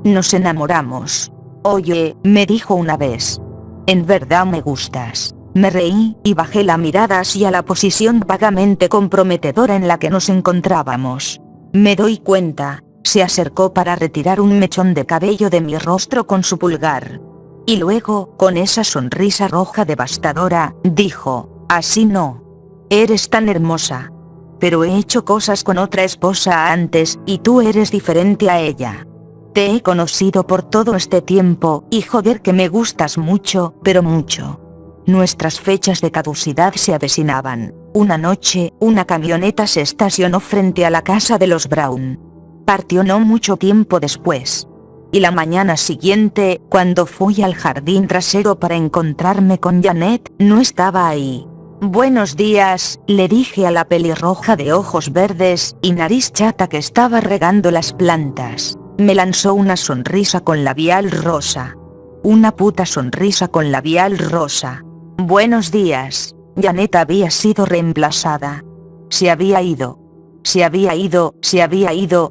Nos enamoramos. Oye, me dijo una vez. En verdad me gustas. Me reí, y bajé la mirada hacia la posición vagamente comprometedora en la que nos encontrábamos. Me doy cuenta. Se acercó para retirar un mechón de cabello de mi rostro con su pulgar. Y luego, con esa sonrisa roja devastadora, dijo, así no. Eres tan hermosa. Pero he hecho cosas con otra esposa antes, y tú eres diferente a ella. Te he conocido por todo este tiempo, y joder que me gustas mucho, pero mucho. Nuestras fechas de caducidad se avecinaban. Una noche, una camioneta se estacionó frente a la casa de los Brown. Partió no mucho tiempo después. Y la mañana siguiente, cuando fui al jardín trasero para encontrarme con Janet, no estaba ahí. Buenos días, le dije a la pelirroja de ojos verdes y nariz chata que estaba regando las plantas. Me lanzó una sonrisa con labial rosa. Una puta sonrisa con labial rosa. Buenos días. Janet había sido reemplazada. Se había ido. Se había ido,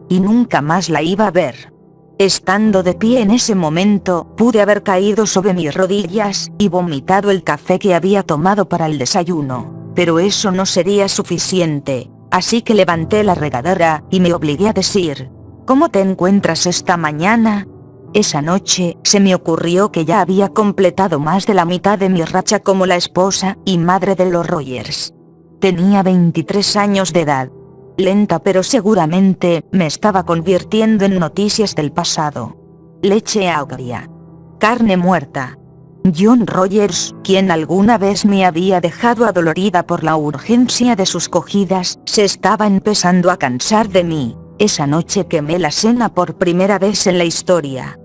y nunca más la iba a ver. Estando de pie en ese momento, pude haber caído sobre mis rodillas y vomitado el café que había tomado para el desayuno, pero eso no sería suficiente, así que levanté la regadera y me obligué a decir, ¿cómo te encuentras esta mañana? Esa noche, se me ocurrió que ya había completado más de la mitad de mi racha como la esposa y madre de los Rogers. Tenía 23 años de edad. Lenta pero seguramente, me estaba convirtiendo en noticias del pasado. Leche agria. Carne muerta. John Rogers, quien alguna vez me había dejado adolorida por la urgencia de sus cogidas, se estaba empezando a cansar de mí. Esa noche quemé la cena por primera vez en la historia.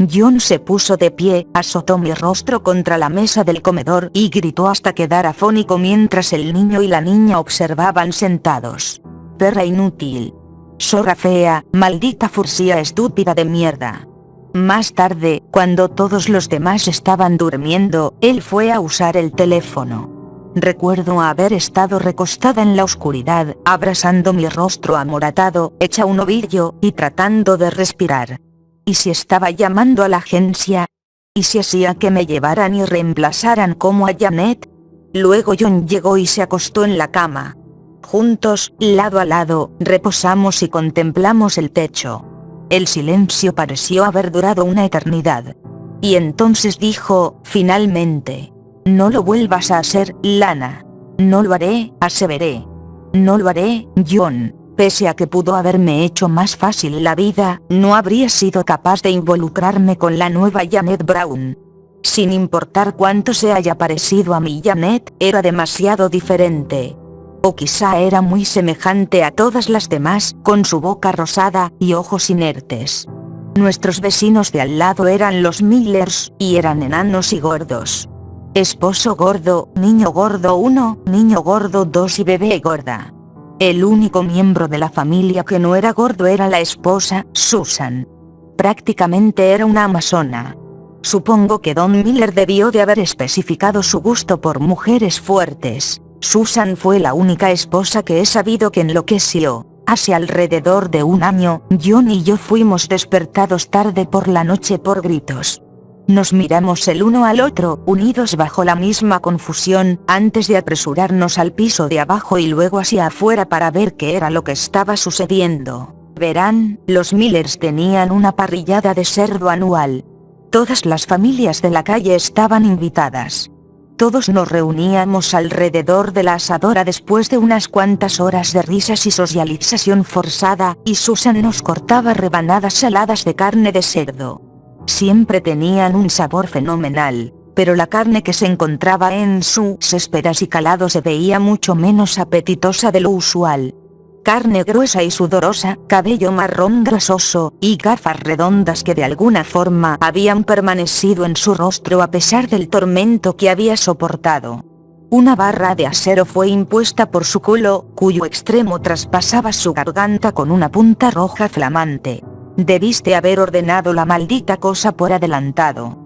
John se puso de pie, azotó mi rostro contra la mesa del comedor y gritó hasta quedar afónico mientras el niño y la niña observaban sentados. Perra inútil. Zorra fea, maldita furcia estúpida de mierda. Más tarde, cuando todos los demás estaban durmiendo, él fue a usar el teléfono. Recuerdo haber estado recostada en la oscuridad, abrazando mi rostro amoratado, hecha un ovillo, y tratando de respirar. ¿Y si estaba llamando a la agencia? ¿Y si hacía que me llevaran y reemplazaran como a Janet? Luego John llegó y se acostó en la cama. Juntos, lado a lado, reposamos y contemplamos el techo. El silencio pareció haber durado una eternidad. Y entonces dijo, finalmente, no lo vuelvas a hacer, Lana. No lo haré, aseveré. No lo haré, John. Pese a que pudo haberme hecho más fácil la vida, no habría sido capaz de involucrarme con la nueva Janet Brown. Sin importar cuánto se haya parecido a mi Janet, era demasiado diferente. O quizá era muy semejante a todas las demás, con su boca rosada y ojos inertes. Nuestros vecinos de al lado eran los Millers, y eran enanos y gordos. Esposo gordo, niño gordo 1, niño gordo 2 y bebé gorda. El único miembro de la familia que no era gordo era la esposa, Susan. Prácticamente era una amazona. Supongo que Don Miller debió de haber especificado su gusto por mujeres fuertes. Susan fue la única esposa que he sabido que enloqueció. Hace alrededor de un año, John y yo fuimos despertados tarde por la noche por gritos. Nos miramos el uno al otro, unidos bajo la misma confusión, antes de apresurarnos al piso de abajo y luego hacia afuera para ver qué era lo que estaba sucediendo. Verán, los Millers tenían una parrillada de cerdo anual. Todas las familias de la calle estaban invitadas. Todos nos reuníamos alrededor de la asadora después de unas cuantas horas de risas y socialización forzada, y Susan nos cortaba rebanadas saladas de carne de cerdo. Siempre tenían un sabor fenomenal, pero la carne que se encontraba en sus céspedes y calado se veía mucho menos apetitosa de lo usual. Carne gruesa y sudorosa, cabello marrón grasoso, y gafas redondas que de alguna forma habían permanecido en su rostro a pesar del tormento que había soportado. Una barra de acero fue impuesta por su culo, cuyo extremo traspasaba su garganta con una punta roja flamante. Debiste haber ordenado la maldita cosa por adelantado.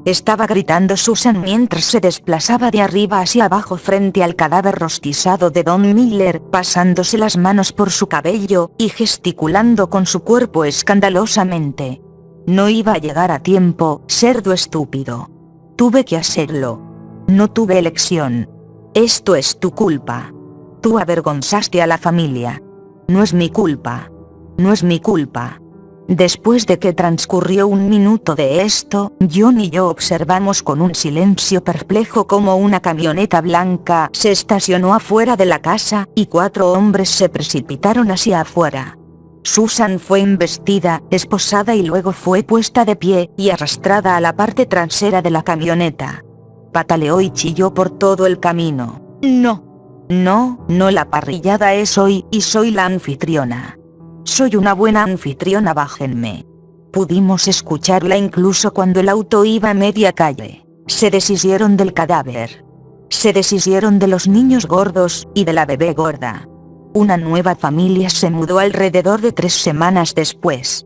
Estaba gritando Susan mientras se desplazaba de arriba hacia abajo frente al cadáver rostizado de Don Miller, pasándose las manos por su cabello, y gesticulando con su cuerpo escandalosamente. No iba a llegar a tiempo, cerdo estúpido. Tuve que hacerlo. No tuve elección. Esto es tu culpa. Tú avergonzaste a la familia. No es mi culpa. No es mi culpa. Después de que transcurrió un minuto de esto, John y yo observamos con un silencio perplejo cómo una camioneta blanca se estacionó afuera de la casa, y 4 hombres se precipitaron hacia afuera. Susan fue embestida, esposada y luego fue puesta de pie y arrastrada a la parte trasera de la camioneta. Pataleó y chilló por todo el camino. No, la parrillada es hoy, y soy la anfitriona. Soy una buena anfitriona, bájenme. Pudimos escucharla incluso cuando el auto iba a media calle. Se deshicieron del cadáver. Se deshicieron de los niños gordos, y de la bebé gorda. Una nueva familia se mudó alrededor de 3 semanas después.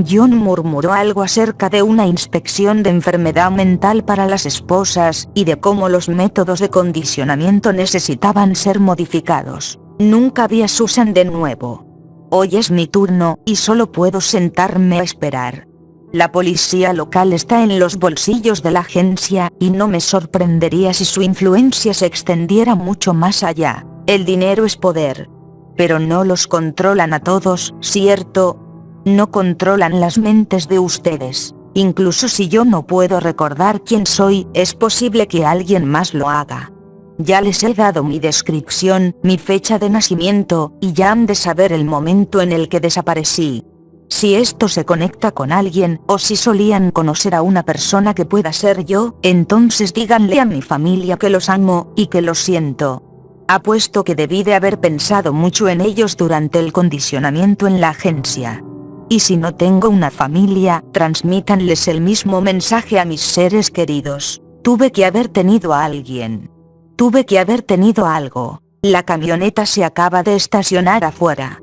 John murmuró algo acerca de una inspección de enfermedad mental para las esposas, y de cómo los métodos de condicionamiento necesitaban ser modificados. Nunca vi a Susan de nuevo. Hoy es mi turno, y solo puedo sentarme a esperar. La policía local está en los bolsillos de la agencia, y no me sorprendería si su influencia se extendiera mucho más allá. El dinero es poder. Pero no los controlan a todos, ¿cierto? No controlan las mentes de ustedes. Incluso si yo no puedo recordar quién soy, es posible que alguien más lo haga. Ya les he dado mi descripción, mi fecha de nacimiento, y ya han de saber el momento en el que desaparecí. Si esto se conecta con alguien, o si solían conocer a una persona que pueda ser yo, entonces díganle a mi familia que los amo, y que los siento. Apuesto que debí de haber pensado mucho en ellos durante el condicionamiento en la agencia. Y si no tengo una familia, transmítanles el mismo mensaje a mis seres queridos. Tuve que haber tenido a alguien. Tuve que haber tenido algo. La camioneta se acaba de estacionar afuera.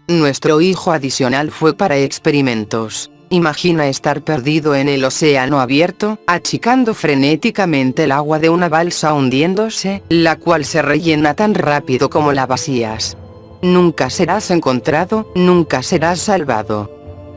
Nuestro hijo adicional fue para experimentos. Imagina estar perdido en el océano abierto, achicando frenéticamente el agua de una balsa hundiéndose, la cual se rellena tan rápido como la vacías. Nunca serás encontrado, nunca serás salvado.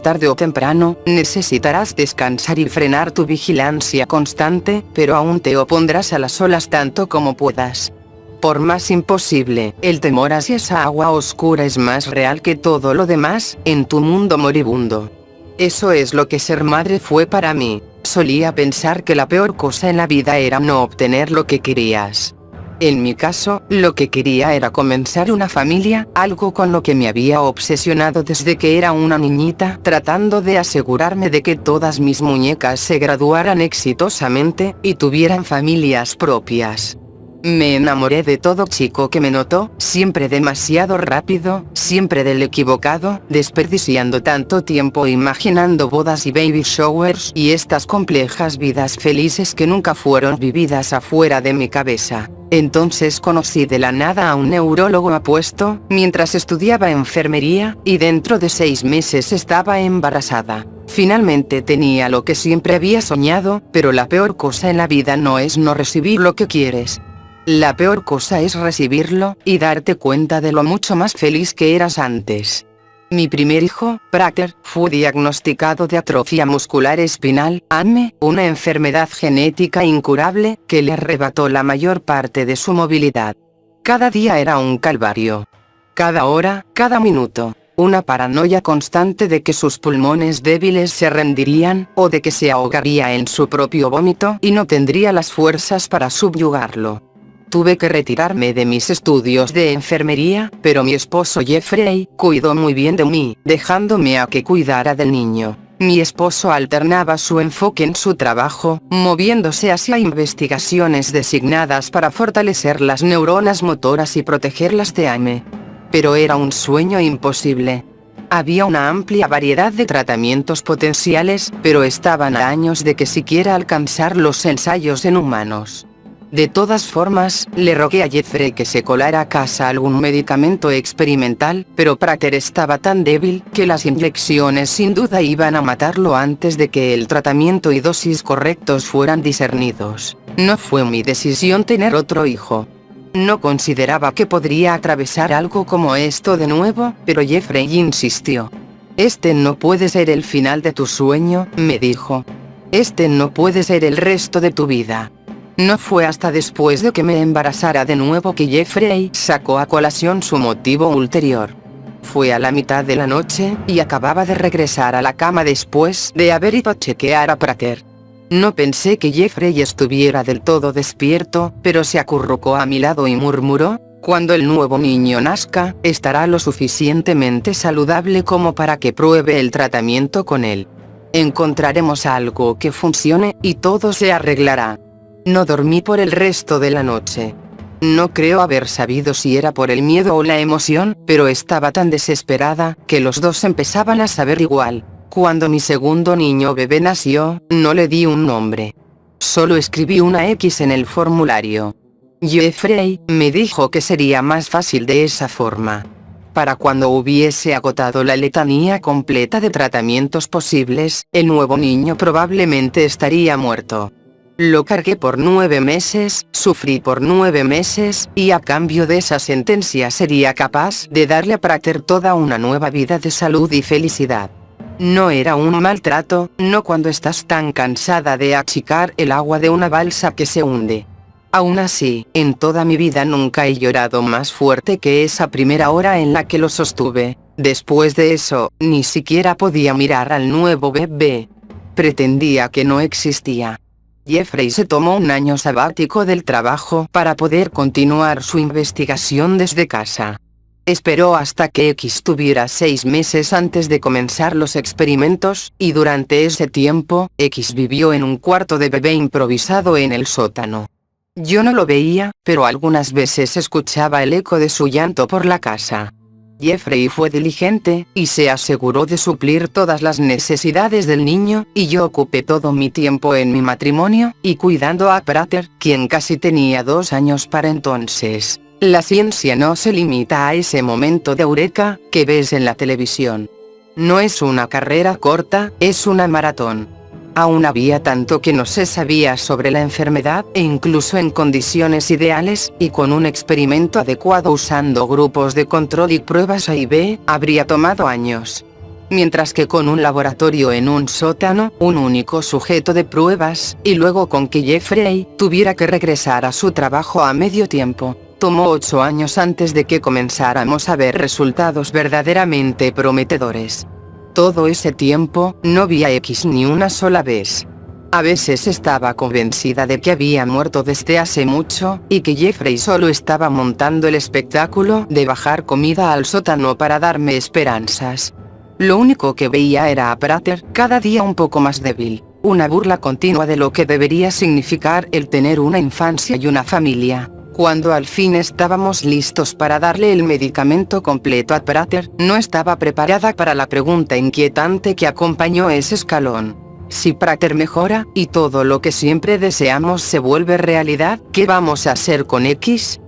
Tarde o temprano, necesitarás descansar y frenar tu vigilancia constante, pero aún te opondrás a las olas tanto como puedas. Por más imposible, el temor hacia esa agua oscura es más real que todo lo demás, en tu mundo moribundo. Eso es lo que ser madre fue para mí. Solía pensar que la peor cosa en la vida era no obtener lo que querías. En mi caso, lo que quería era comenzar una familia, algo con lo que me había obsesionado desde que era una niñita, tratando de asegurarme de que todas mis muñecas se graduaran exitosamente, y tuvieran familias propias. Me enamoré de todo chico que me notó, siempre demasiado rápido, siempre del equivocado, desperdiciando tanto tiempo imaginando bodas y baby showers y estas complejas vidas felices que nunca fueron vividas afuera de mi cabeza. Entonces conocí de la nada a un neurólogo apuesto, mientras estudiaba enfermería, y dentro de 6 meses estaba embarazada. Finalmente tenía lo que siempre había soñado, pero la peor cosa en la vida no es no recibir lo que quieres. La peor cosa es recibirlo, y darte cuenta de lo mucho más feliz que eras antes. Mi primer hijo, Prater, fue diagnosticado de atrofia muscular espinal, AME, una enfermedad genética incurable, que le arrebató la mayor parte de su movilidad. Cada día era un calvario. Cada hora, cada minuto. Una paranoia constante de que sus pulmones débiles se rendirían, o de que se ahogaría en su propio vómito y no tendría las fuerzas para subyugarlo. Tuve que retirarme de mis estudios de enfermería, pero mi esposo Jeffrey cuidó muy bien de mí, dejándome a que cuidara del niño. Mi esposo alternaba su enfoque en su trabajo, moviéndose hacia investigaciones designadas para fortalecer las neuronas motoras y protegerlas de AME. Pero era un sueño imposible. Había una amplia variedad de tratamientos potenciales, pero estaban a años de que siquiera alcanzar los ensayos en humanos. De todas formas, le rogué a Jeffrey que se colara a casa algún medicamento experimental, pero Prater estaba tan débil que las inyecciones sin duda iban a matarlo antes de que el tratamiento y dosis correctos fueran discernidos. No fue mi decisión tener otro hijo. No consideraba que podría atravesar algo como esto de nuevo, pero Jeffrey insistió. Este no puede ser el final de tu sueño, me dijo. Este no puede ser el resto de tu vida. No fue hasta después de que me embarazara de nuevo que Jeffrey sacó a colación su motivo ulterior. Fue a la mitad de la noche, y acababa de regresar a la cama después de haber ido a chequear a Prater. No pensé que Jeffrey estuviera del todo despierto, pero se acurrucó a mi lado y murmuró: cuando el nuevo niño nazca, estará lo suficientemente saludable como para que pruebe el tratamiento con él. Encontraremos algo que funcione, y todo se arreglará. No dormí por el resto de la noche. No creo haber sabido si era por el miedo o la emoción, pero estaba tan desesperada, que los dos empezaban a saber igual. Cuando mi segundo niño bebé nació, no le di un nombre. Solo escribí una X en el formulario. Jeffrey me dijo que sería más fácil de esa forma. Para cuando hubiese agotado la letanía completa de tratamientos posibles, el nuevo niño probablemente estaría muerto. Lo cargué por 9 meses, sufrí por 9 meses, y a cambio de esa sentencia sería capaz de darle a Prater toda una nueva vida de salud y felicidad. No era un maltrato, no cuando estás tan cansada de achicar el agua de una balsa que se hunde. Aún así, en toda mi vida nunca he llorado más fuerte que esa primera hora en la que lo sostuve. Después de eso, ni siquiera podía mirar al nuevo bebé. Pretendía que no existía. Jeffrey se tomó un año sabático del trabajo para poder continuar su investigación desde casa. Esperó hasta que X tuviera 6 meses antes de comenzar los experimentos, y durante ese tiempo, X vivió en un cuarto de bebé improvisado en el sótano. Yo no lo veía, pero algunas veces escuchaba el eco de su llanto por la casa. Jeffrey fue diligente, y se aseguró de suplir todas las necesidades del niño, y yo ocupé todo mi tiempo en mi matrimonio, y cuidando a Prater, quien casi tenía 2 años para entonces. La ciencia no se limita a ese momento de eureka que ves en la televisión. No es una carrera corta, es una maratón. Aún había tanto que no se sabía sobre la enfermedad, e incluso en condiciones ideales, y con un experimento adecuado usando grupos de control y pruebas A y B, habría tomado años. Mientras que con un laboratorio en un sótano, un único sujeto de pruebas, y luego con que Jeffrey tuviera que regresar a su trabajo a medio tiempo, tomó 8 años antes de que comenzáramos a ver resultados verdaderamente prometedores. Todo ese tiempo, no vi a X ni una sola vez. A veces estaba convencida de que había muerto desde hace mucho, y que Jeffrey solo estaba montando el espectáculo de bajar comida al sótano para darme esperanzas. Lo único que veía era a Prater, cada día un poco más débil, una burla continua de lo que debería significar el tener una infancia y una familia. Cuando al fin estábamos listos para darle el medicamento completo a Prater, no estaba preparada para la pregunta inquietante que acompañó ese escalón. Si Prater mejora, y todo lo que siempre deseamos se vuelve realidad, ¿qué vamos a hacer con X?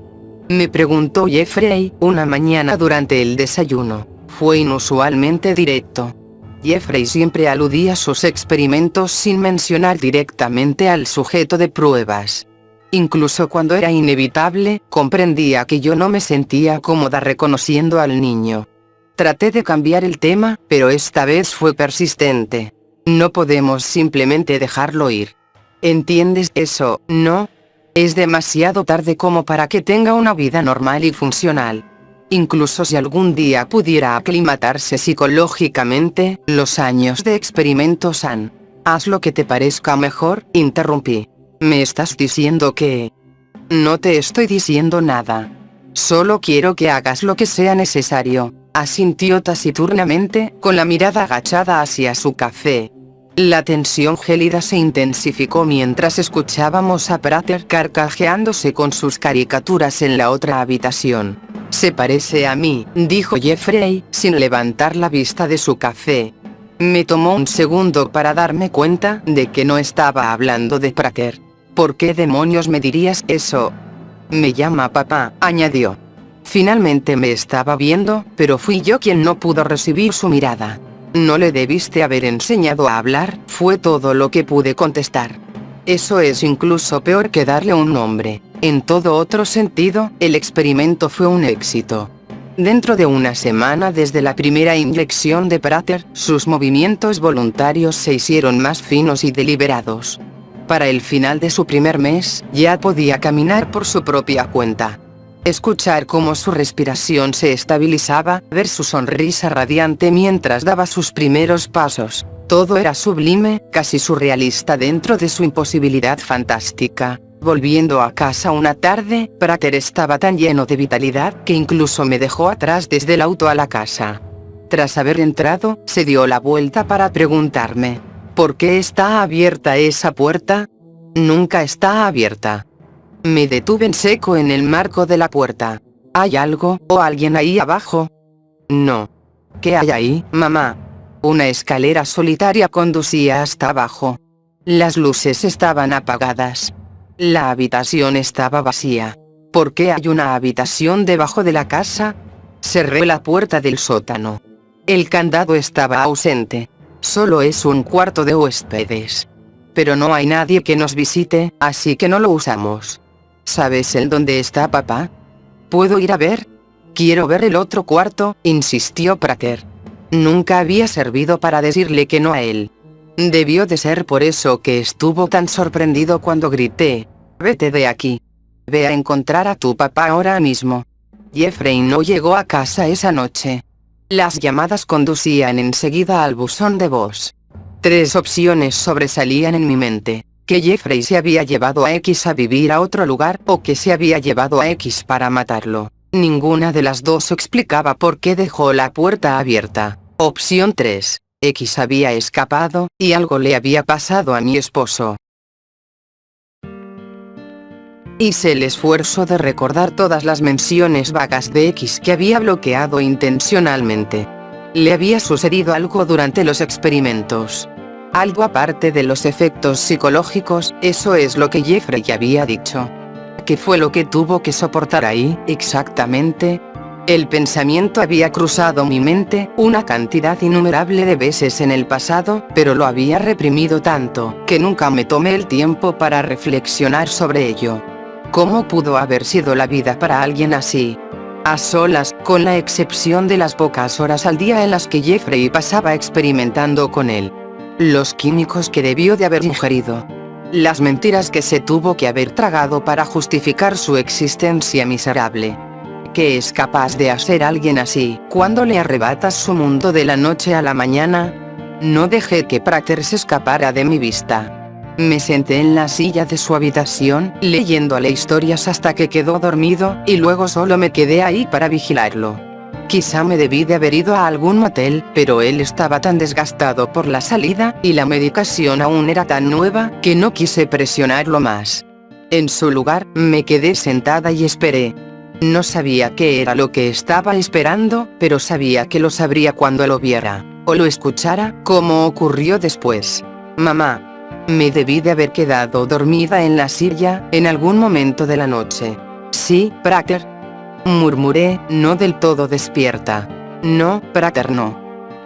Me preguntó Jeffrey, una mañana durante el desayuno. Fue inusualmente directo. Jeffrey siempre aludía a sus experimentos sin mencionar directamente al sujeto de pruebas. Incluso cuando era inevitable, comprendía que yo no me sentía cómoda reconociendo al niño. Traté de cambiar el tema, pero esta vez fue persistente. No podemos simplemente dejarlo ir. ¿Entiendes eso, no? Es demasiado tarde como para que tenga una vida normal y funcional. Incluso si algún día pudiera aclimatarse psicológicamente, los años de experimentos han... Haz lo que te parezca mejor, interrumpí. ¿Me estás diciendo que...? No te estoy diciendo nada. Solo quiero que hagas lo que sea necesario, asintió taciturnamente, con la mirada agachada hacia su café. La tensión gélida se intensificó mientras escuchábamos a Prater carcajeándose con sus caricaturas en la otra habitación. Se parece a mí, dijo Jeffrey, sin levantar la vista de su café. Me tomó un segundo para darme cuenta de que no estaba hablando de Prater. ¿Por qué demonios me dirías eso? Me llama papá, añadió. Finalmente me estaba viendo, pero fui yo quien no pudo recibir su mirada. No le debiste haber enseñado a hablar, fue todo lo que pude contestar. Eso es incluso peor que darle un nombre. En todo otro sentido, el experimento fue un éxito. Dentro de una semana desde la primera inyección de Prater, sus movimientos voluntarios se hicieron más finos y deliberados. Para el final de su primer mes, ya podía caminar por su propia cuenta. Escuchar cómo su respiración se estabilizaba, ver su sonrisa radiante mientras daba sus primeros pasos. Todo era sublime, casi surrealista dentro de su imposibilidad fantástica. Volviendo a casa una tarde, Prater estaba tan lleno de vitalidad que incluso me dejó atrás desde el auto a la casa. Tras haber entrado, se dio la vuelta para preguntarme: ¿por qué está abierta esa puerta? Nunca está abierta. Me detuve en seco en el marco de la puerta. ¿Hay algo, o alguien ahí abajo? No. ¿Qué hay ahí, mamá? Una escalera solitaria conducía hasta abajo. Las luces estaban apagadas. La habitación estaba vacía. ¿Por qué hay una habitación debajo de la casa? Cerré la puerta del sótano. El candado estaba ausente. Solo es un cuarto de huéspedes. Pero no hay nadie que nos visite, así que no lo usamos. ¿Sabes en dónde está papá? ¿Puedo ir a ver? Quiero ver el otro cuarto, insistió Prater. Nunca había servido para decirle que no a él. Debió de ser por eso que estuvo tan sorprendido cuando grité: «Vete de aquí. Ve a encontrar a tu papá ahora mismo». Jeffrey no llegó a casa esa noche. Las llamadas conducían enseguida al buzón de voz. 3 opciones sobresalían en mi mente: que Jeffrey se había llevado a X a vivir a otro lugar, o que se había llevado a X para matarlo. Ninguna de las dos explicaba por qué dejó la puerta abierta. Opción 3. X había escapado, y algo le había pasado a mi esposo. Hice el esfuerzo de recordar todas las menciones vagas de X que había bloqueado intencionalmente. Le había sucedido algo durante los experimentos. Algo aparte de los efectos psicológicos, eso es lo que Jeffrey había dicho. ¿Qué fue lo que tuvo que soportar ahí, exactamente? El pensamiento había cruzado mi mente una cantidad innumerable de veces en el pasado, pero lo había reprimido tanto, que nunca me tomé el tiempo para reflexionar sobre ello. ¿Cómo pudo haber sido la vida para alguien así? A solas, con la excepción de las pocas horas al día en las que Jeffrey pasaba experimentando con él. Los químicos que debió de haber ingerido. Las mentiras que se tuvo que haber tragado para justificar su existencia miserable. ¿Qué es capaz de hacer alguien así, cuando le arrebatas su mundo de la noche a la mañana? No dejé que Prater se escapara de mi vista. Me senté en la silla de su habitación, leyéndole historias hasta que quedó dormido, y luego solo me quedé ahí para vigilarlo. Quizá me debí de haber ido a algún motel, pero él estaba tan desgastado por la salida, y la medicación aún era tan nueva, que no quise presionarlo más. En su lugar, me quedé sentada y esperé. No sabía qué era lo que estaba esperando, pero sabía que lo sabría cuando lo viera, o lo escuchara, como ocurrió después. Mamá. Me debí de haber quedado dormida en la silla, en algún momento de la noche. Sí, Prater. Murmuré, no del todo despierta. No, Prater, no.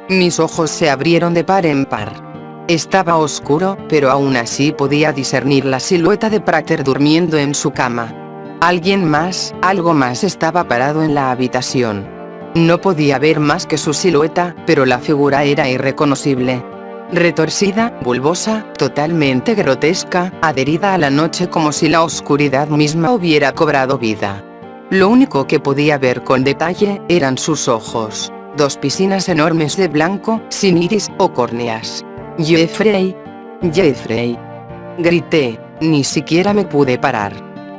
Mis ojos se abrieron de par en par. Estaba oscuro, pero aún así podía discernir la silueta de Prater durmiendo en su cama. Alguien más, algo más estaba parado en la habitación. No podía ver más que su silueta, pero la figura era irreconocible. Retorcida, bulbosa, totalmente grotesca, adherida a la noche como si la oscuridad misma hubiera cobrado vida. Lo único que podía ver con detalle eran sus ojos, 2 piscinas enormes de blanco, sin iris o córneas. Jeffrey. Jeffrey. Grité, ni siquiera me pude parar.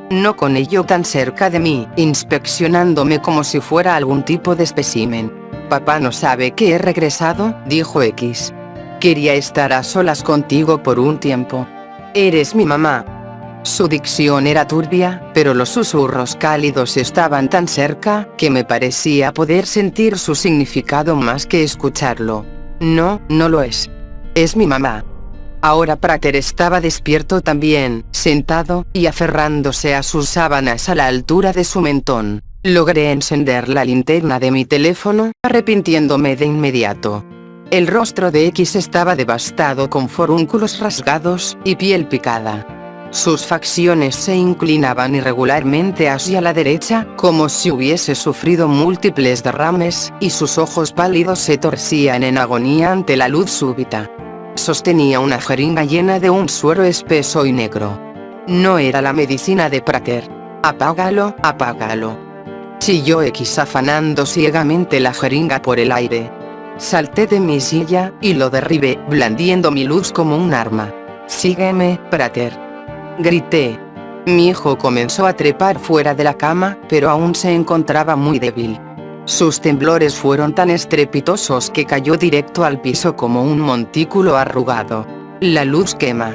No con ello tan cerca de mí, inspeccionándome como si fuera algún tipo de espécimen. Papá no sabe que he regresado, dijo X. Quería estar a solas contigo por un tiempo. Eres mi mamá. Su dicción era turbia, pero los susurros cálidos estaban tan cerca, que me parecía poder sentir su significado más que escucharlo. No, no lo es. Es mi mamá. Ahora Prater estaba despierto también, sentado, y aferrándose a sus sábanas a la altura de su mentón. Logré encender la linterna de mi teléfono, arrepintiéndome de inmediato. El rostro de X estaba devastado con forúnculos rasgados, y piel picada. Sus facciones se inclinaban irregularmente hacia la derecha, como si hubiese sufrido múltiples derrames, y sus ojos pálidos se torcían en agonía ante la luz súbita. Sostenía una jeringa llena de un suero espeso y negro. No era la medicina de Prater. Apágalo, apágalo. Chilló X afanando ciegamente la jeringa por el aire. Salté de mi silla, y lo derribé, blandiendo mi luz como un arma. Sígueme, Prater. Grité. Mi hijo comenzó a trepar fuera de la cama, pero aún se encontraba muy débil. Sus temblores fueron tan estrepitosos que cayó directo al piso como un montículo arrugado. La luz quema.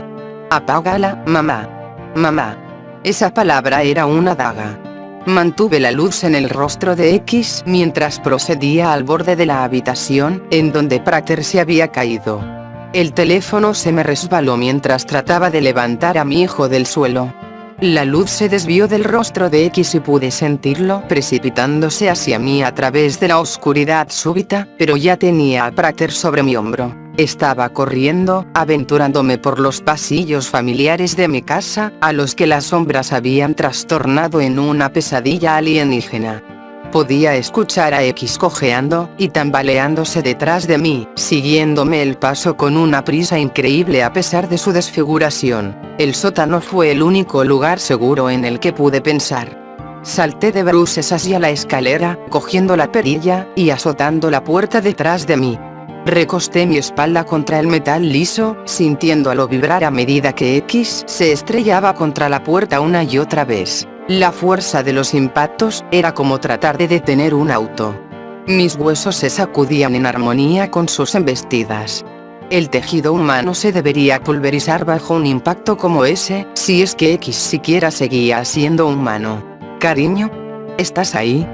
Apágala, mamá. Mamá. Esa palabra era una daga. Mantuve la luz en el rostro de X mientras procedía al borde de la habitación, en donde Prater se había caído. El teléfono se me resbaló mientras trataba de levantar a mi hijo del suelo. La luz se desvió del rostro de X y pude sentirlo precipitándose hacia mí a través de la oscuridad súbita, pero ya tenía a Prater sobre mi hombro. Estaba corriendo, aventurándome por los pasillos familiares de mi casa, a los que las sombras habían trastornado en una pesadilla alienígena. Podía escuchar a X cojeando y tambaleándose detrás de mí, siguiéndome el paso con una prisa increíble a pesar de su desfiguración. El sótano fue el único lugar seguro en el que pude pensar. Salté de bruces hacia la escalera, cogiendo la perilla, y azotando la puerta detrás de mí. Recosté mi espalda contra el metal liso, sintiéndolo vibrar a medida que X se estrellaba contra la puerta una y otra vez. La fuerza de los impactos era como tratar de detener un auto. Mis huesos se sacudían en armonía con sus embestidas. El tejido humano se debería pulverizar bajo un impacto como ese, si es que X siquiera seguía siendo humano. Cariño, ¿estás ahí?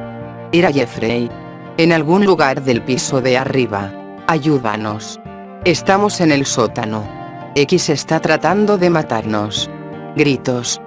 Era Jeffrey. En algún lugar del piso de arriba. Ayúdanos. Estamos en el sótano. X está tratando de matarnos. Gritos.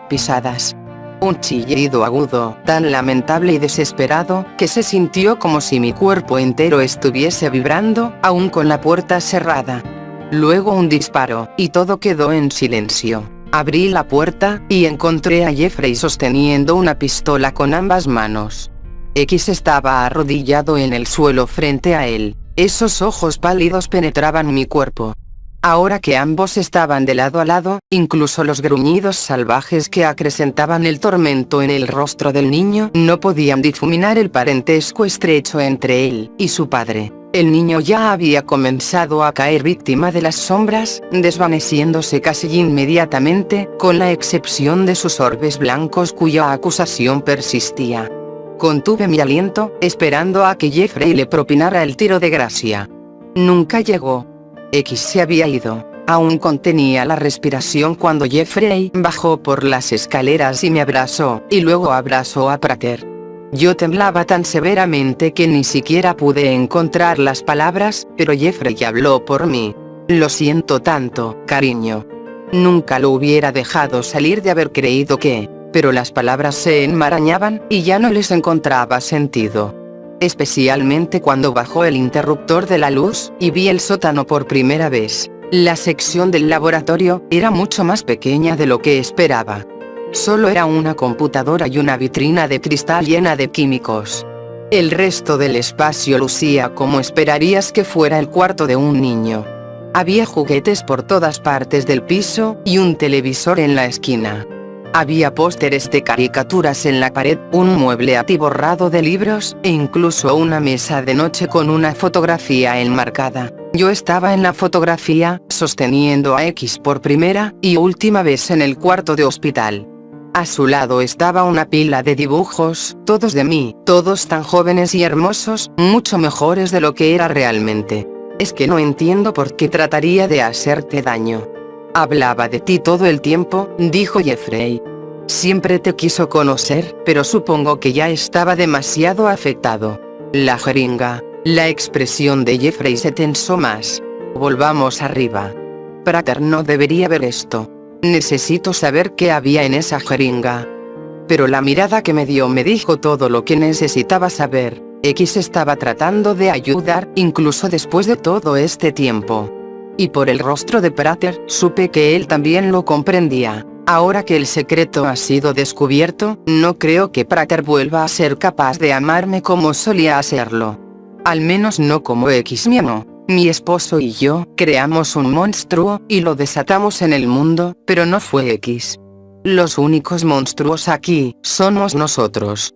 Pisadas. Un chillido agudo, tan lamentable y desesperado, que se sintió como si mi cuerpo entero estuviese vibrando, aún con la puerta cerrada. Luego un disparo, y todo quedó en silencio. Abrí la puerta, y encontré a Jeffrey sosteniendo una pistola con ambas manos. X estaba arrodillado en el suelo frente a él. Esos ojos pálidos penetraban mi cuerpo. Ahora que ambos estaban de lado a lado, incluso los gruñidos salvajes que acrecentaban el tormento en el rostro del niño no podían difuminar el parentesco estrecho entre él y su padre. El niño ya había comenzado a caer víctima de las sombras, desvaneciéndose casi inmediatamente, con la excepción de sus orbes blancos cuya acusación persistía. Contuve mi aliento, esperando a que Jeffrey le propinara el tiro de gracia. Nunca llegó. X se había ido. Aún contenía la respiración cuando Jeffrey bajó por las escaleras y me abrazó, y luego abrazó a Prater. Yo temblaba tan severamente que ni siquiera pude encontrar las palabras, pero Jeffrey habló por mí. Lo siento tanto, cariño. Nunca lo hubiera dejado salir de haber creído que... Pero las palabras se enmarañaban, y ya no les encontraba sentido. Especialmente cuando bajó el interruptor de la luz, y vi el sótano por primera vez. La sección del laboratorio era mucho más pequeña de lo que esperaba. Solo era una computadora y una vitrina de cristal llena de químicos. El resto del espacio lucía como esperarías que fuera el cuarto de un niño. Había juguetes por todas partes del piso, y un televisor en la esquina. Había pósteres de caricaturas en la pared, un mueble atiborrado de libros, e incluso una mesa de noche con una fotografía enmarcada. Yo estaba en la fotografía, sosteniendo a X por primera y última vez en el cuarto de hospital. A su lado estaba una pila de dibujos, todos de mí, todos tan jóvenes y hermosos, mucho mejores de lo que era realmente. Es que no entiendo por qué trataría de hacerte daño. Hablaba de ti todo el tiempo, dijo Jeffrey. Siempre te quiso conocer, pero supongo que ya estaba demasiado afectado. La jeringa. La expresión de Jeffrey se tensó más. Volvamos arriba. Prater no debería ver esto. Necesito saber qué había en esa jeringa. Pero la mirada que me dio me dijo todo lo que necesitaba saber. X estaba tratando de ayudar, incluso después de todo este tiempo. Y por el rostro de Prater, supe que él también lo comprendía. Ahora que el secreto ha sido descubierto, no creo que Prater vuelva a ser capaz de amarme como solía hacerlo. Al menos no como X me amó. Mi esposo y yo creamos un monstruo, y lo desatamos en el mundo, pero no fue X. Los únicos monstruos aquí, somos nosotros.